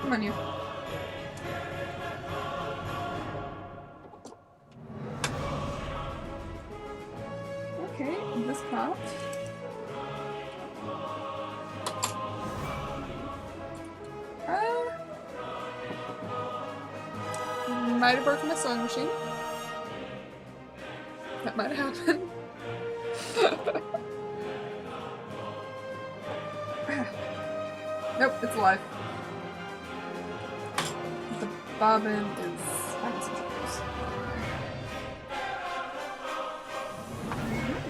Come on, you. Okay, this popped. Might have broken my sewing machine. That might have happened. Nope, it's alive. The bobbin is having some troubles.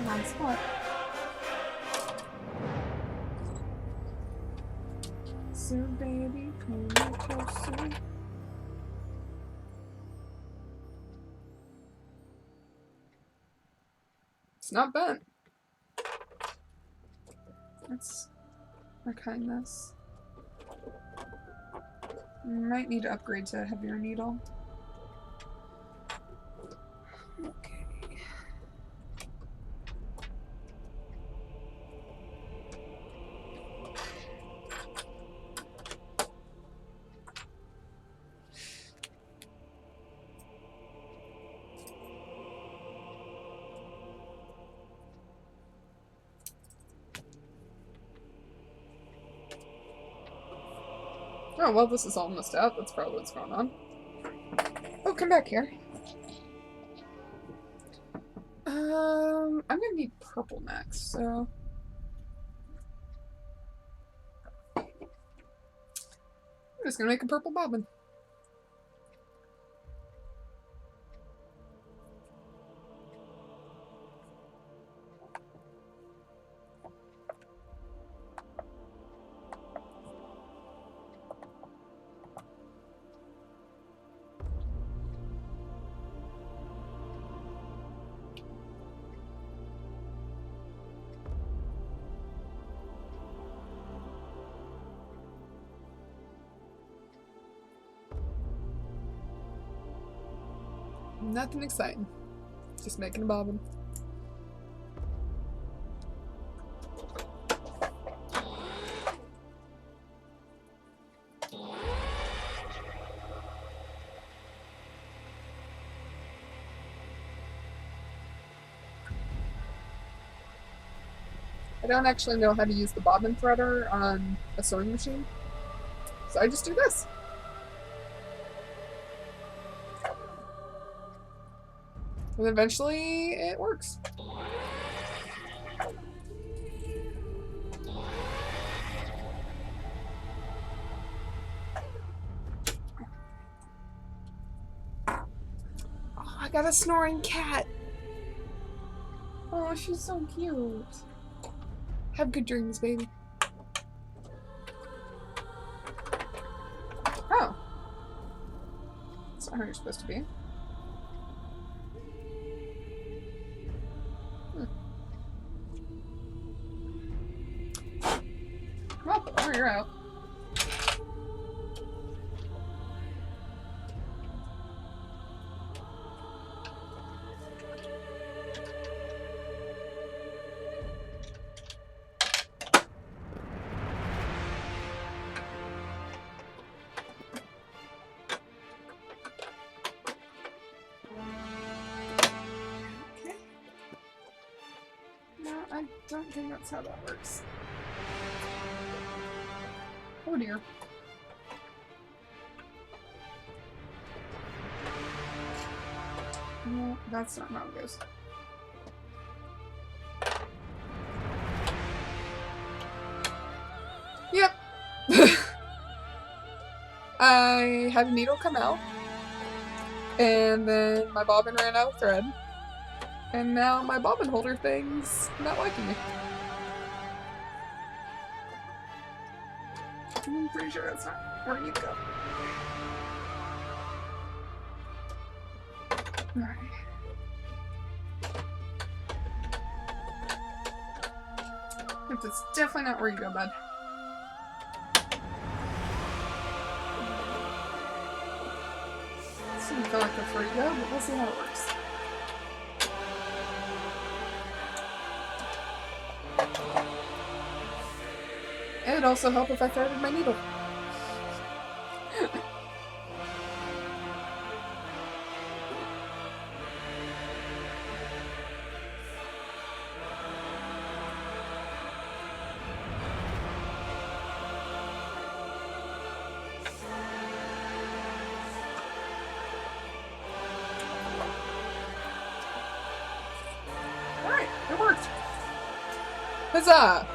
Wrong spot. So baby, come closer. It's not bent. That's our kindness. Might need to upgrade to a heavier needle. Okay. Oh, well, this is almost out. That's probably what's going on. Oh, come back here. I'm gonna need purple next, so... I'm just gonna make a purple bobbin. Nothing exciting. Just making a bobbin. I don't actually know how to use the bobbin threader on a sewing machine, so I just do this. And eventually, it works. Oh, I got a snoring cat. Oh, she's so cute. Have good dreams, baby. Oh. That's not how you're supposed to be. Oh, you're out. Okay. No, I don't think that's how that works. Oh dear. No, that's not how it goes. Yep. I had a needle come out, and then my bobbin ran out of thread, and now my bobbin holder thing's not liking me. I'm pretty sure that's not where you go. Alright. If it's definitely not where you go, bud. Doesn't feel like a free go, but we'll see how it works. It'd also help if I threaded my needle. Alright, it worked. Huzzah!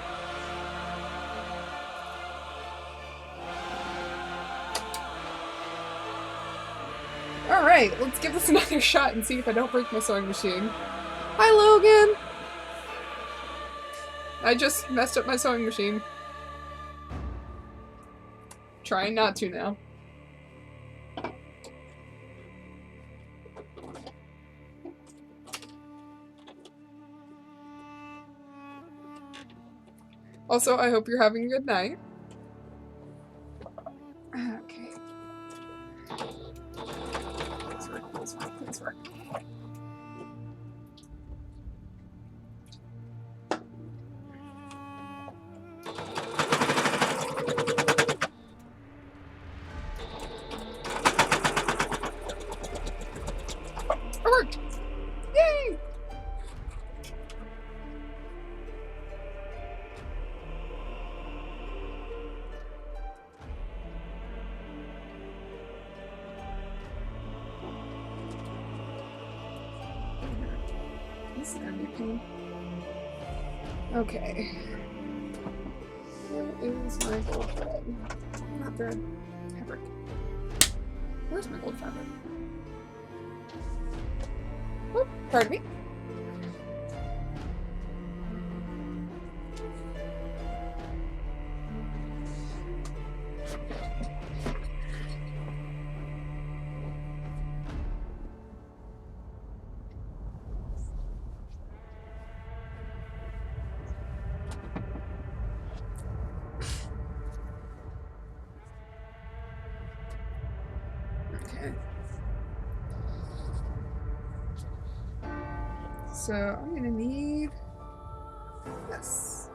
Alright, let's give this another shot and see if I don't break my sewing machine. Hi, Logan! I just messed up my sewing machine. Trying not to now. Also, I hope you're having a good night. Okay. Please work, please work, please work. It worked! Yay! This is gonna be a pain. Okay. Where is my gold thread? Not thread. Fabric. Where's my gold fabric? Oh, pardon me. Okay. So I'm gonna need this.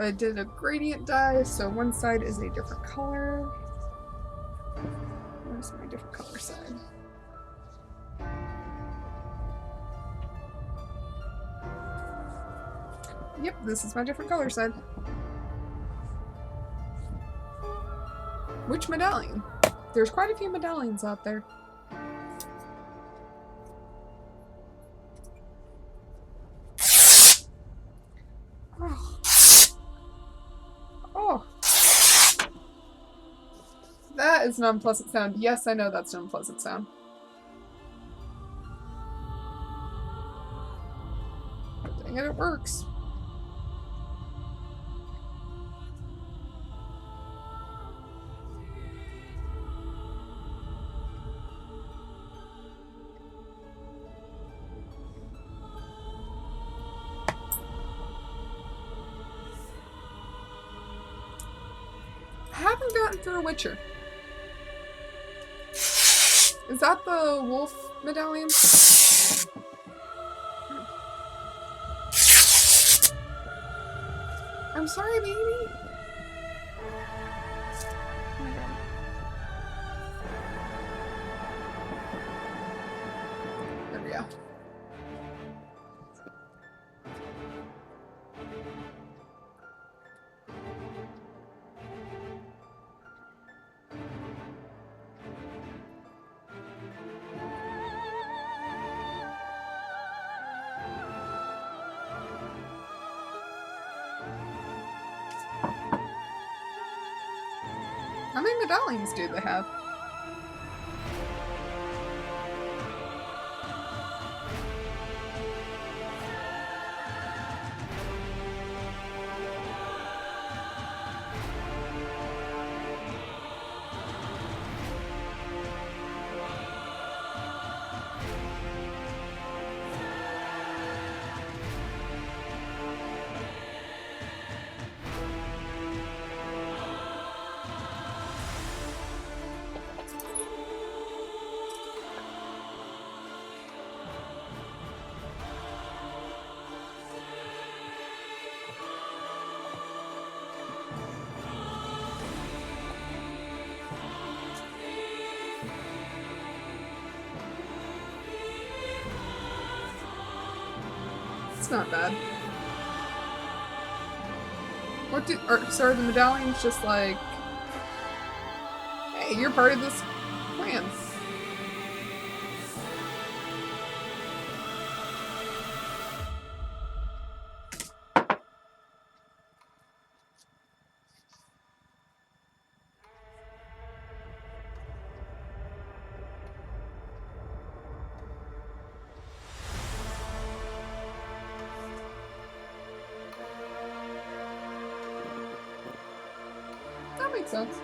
I did a gradient dye, so one side is a different color. Where's my different color side? Yep, this is my different color side. Which medallion? There's quite a few medallions out there. Oh. Oh. That is an unpleasant sound. Yes, I know that's an unpleasant sound. But dang it, it works. Haven't gotten through a Witcher. Is that the wolf medallion? I'm sorry, baby. Oh my God. There we go. How many medallions do they have? That's not bad. What do, or, so are the medallions just like, hey, you're part of this clan. That makes sense.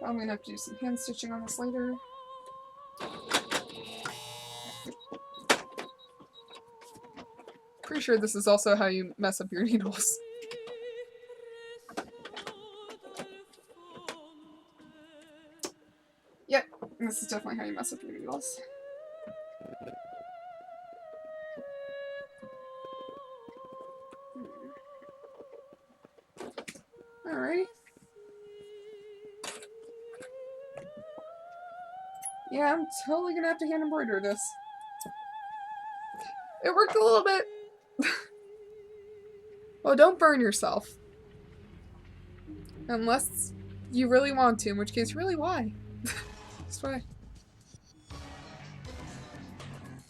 I'm gonna have to do some hand stitching on this later. Pretty sure this is also how you mess up your needles. Yep, this is definitely how you mess up your needles. Alrighty. Yeah, I'm totally gonna have to hand embroider this. It worked a little bit. Well, don't burn yourself. Unless you really want to, in which case, really, why? Just why.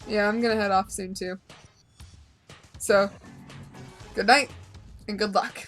Yeah, I'm gonna head off soon, too. So, good night, and good luck.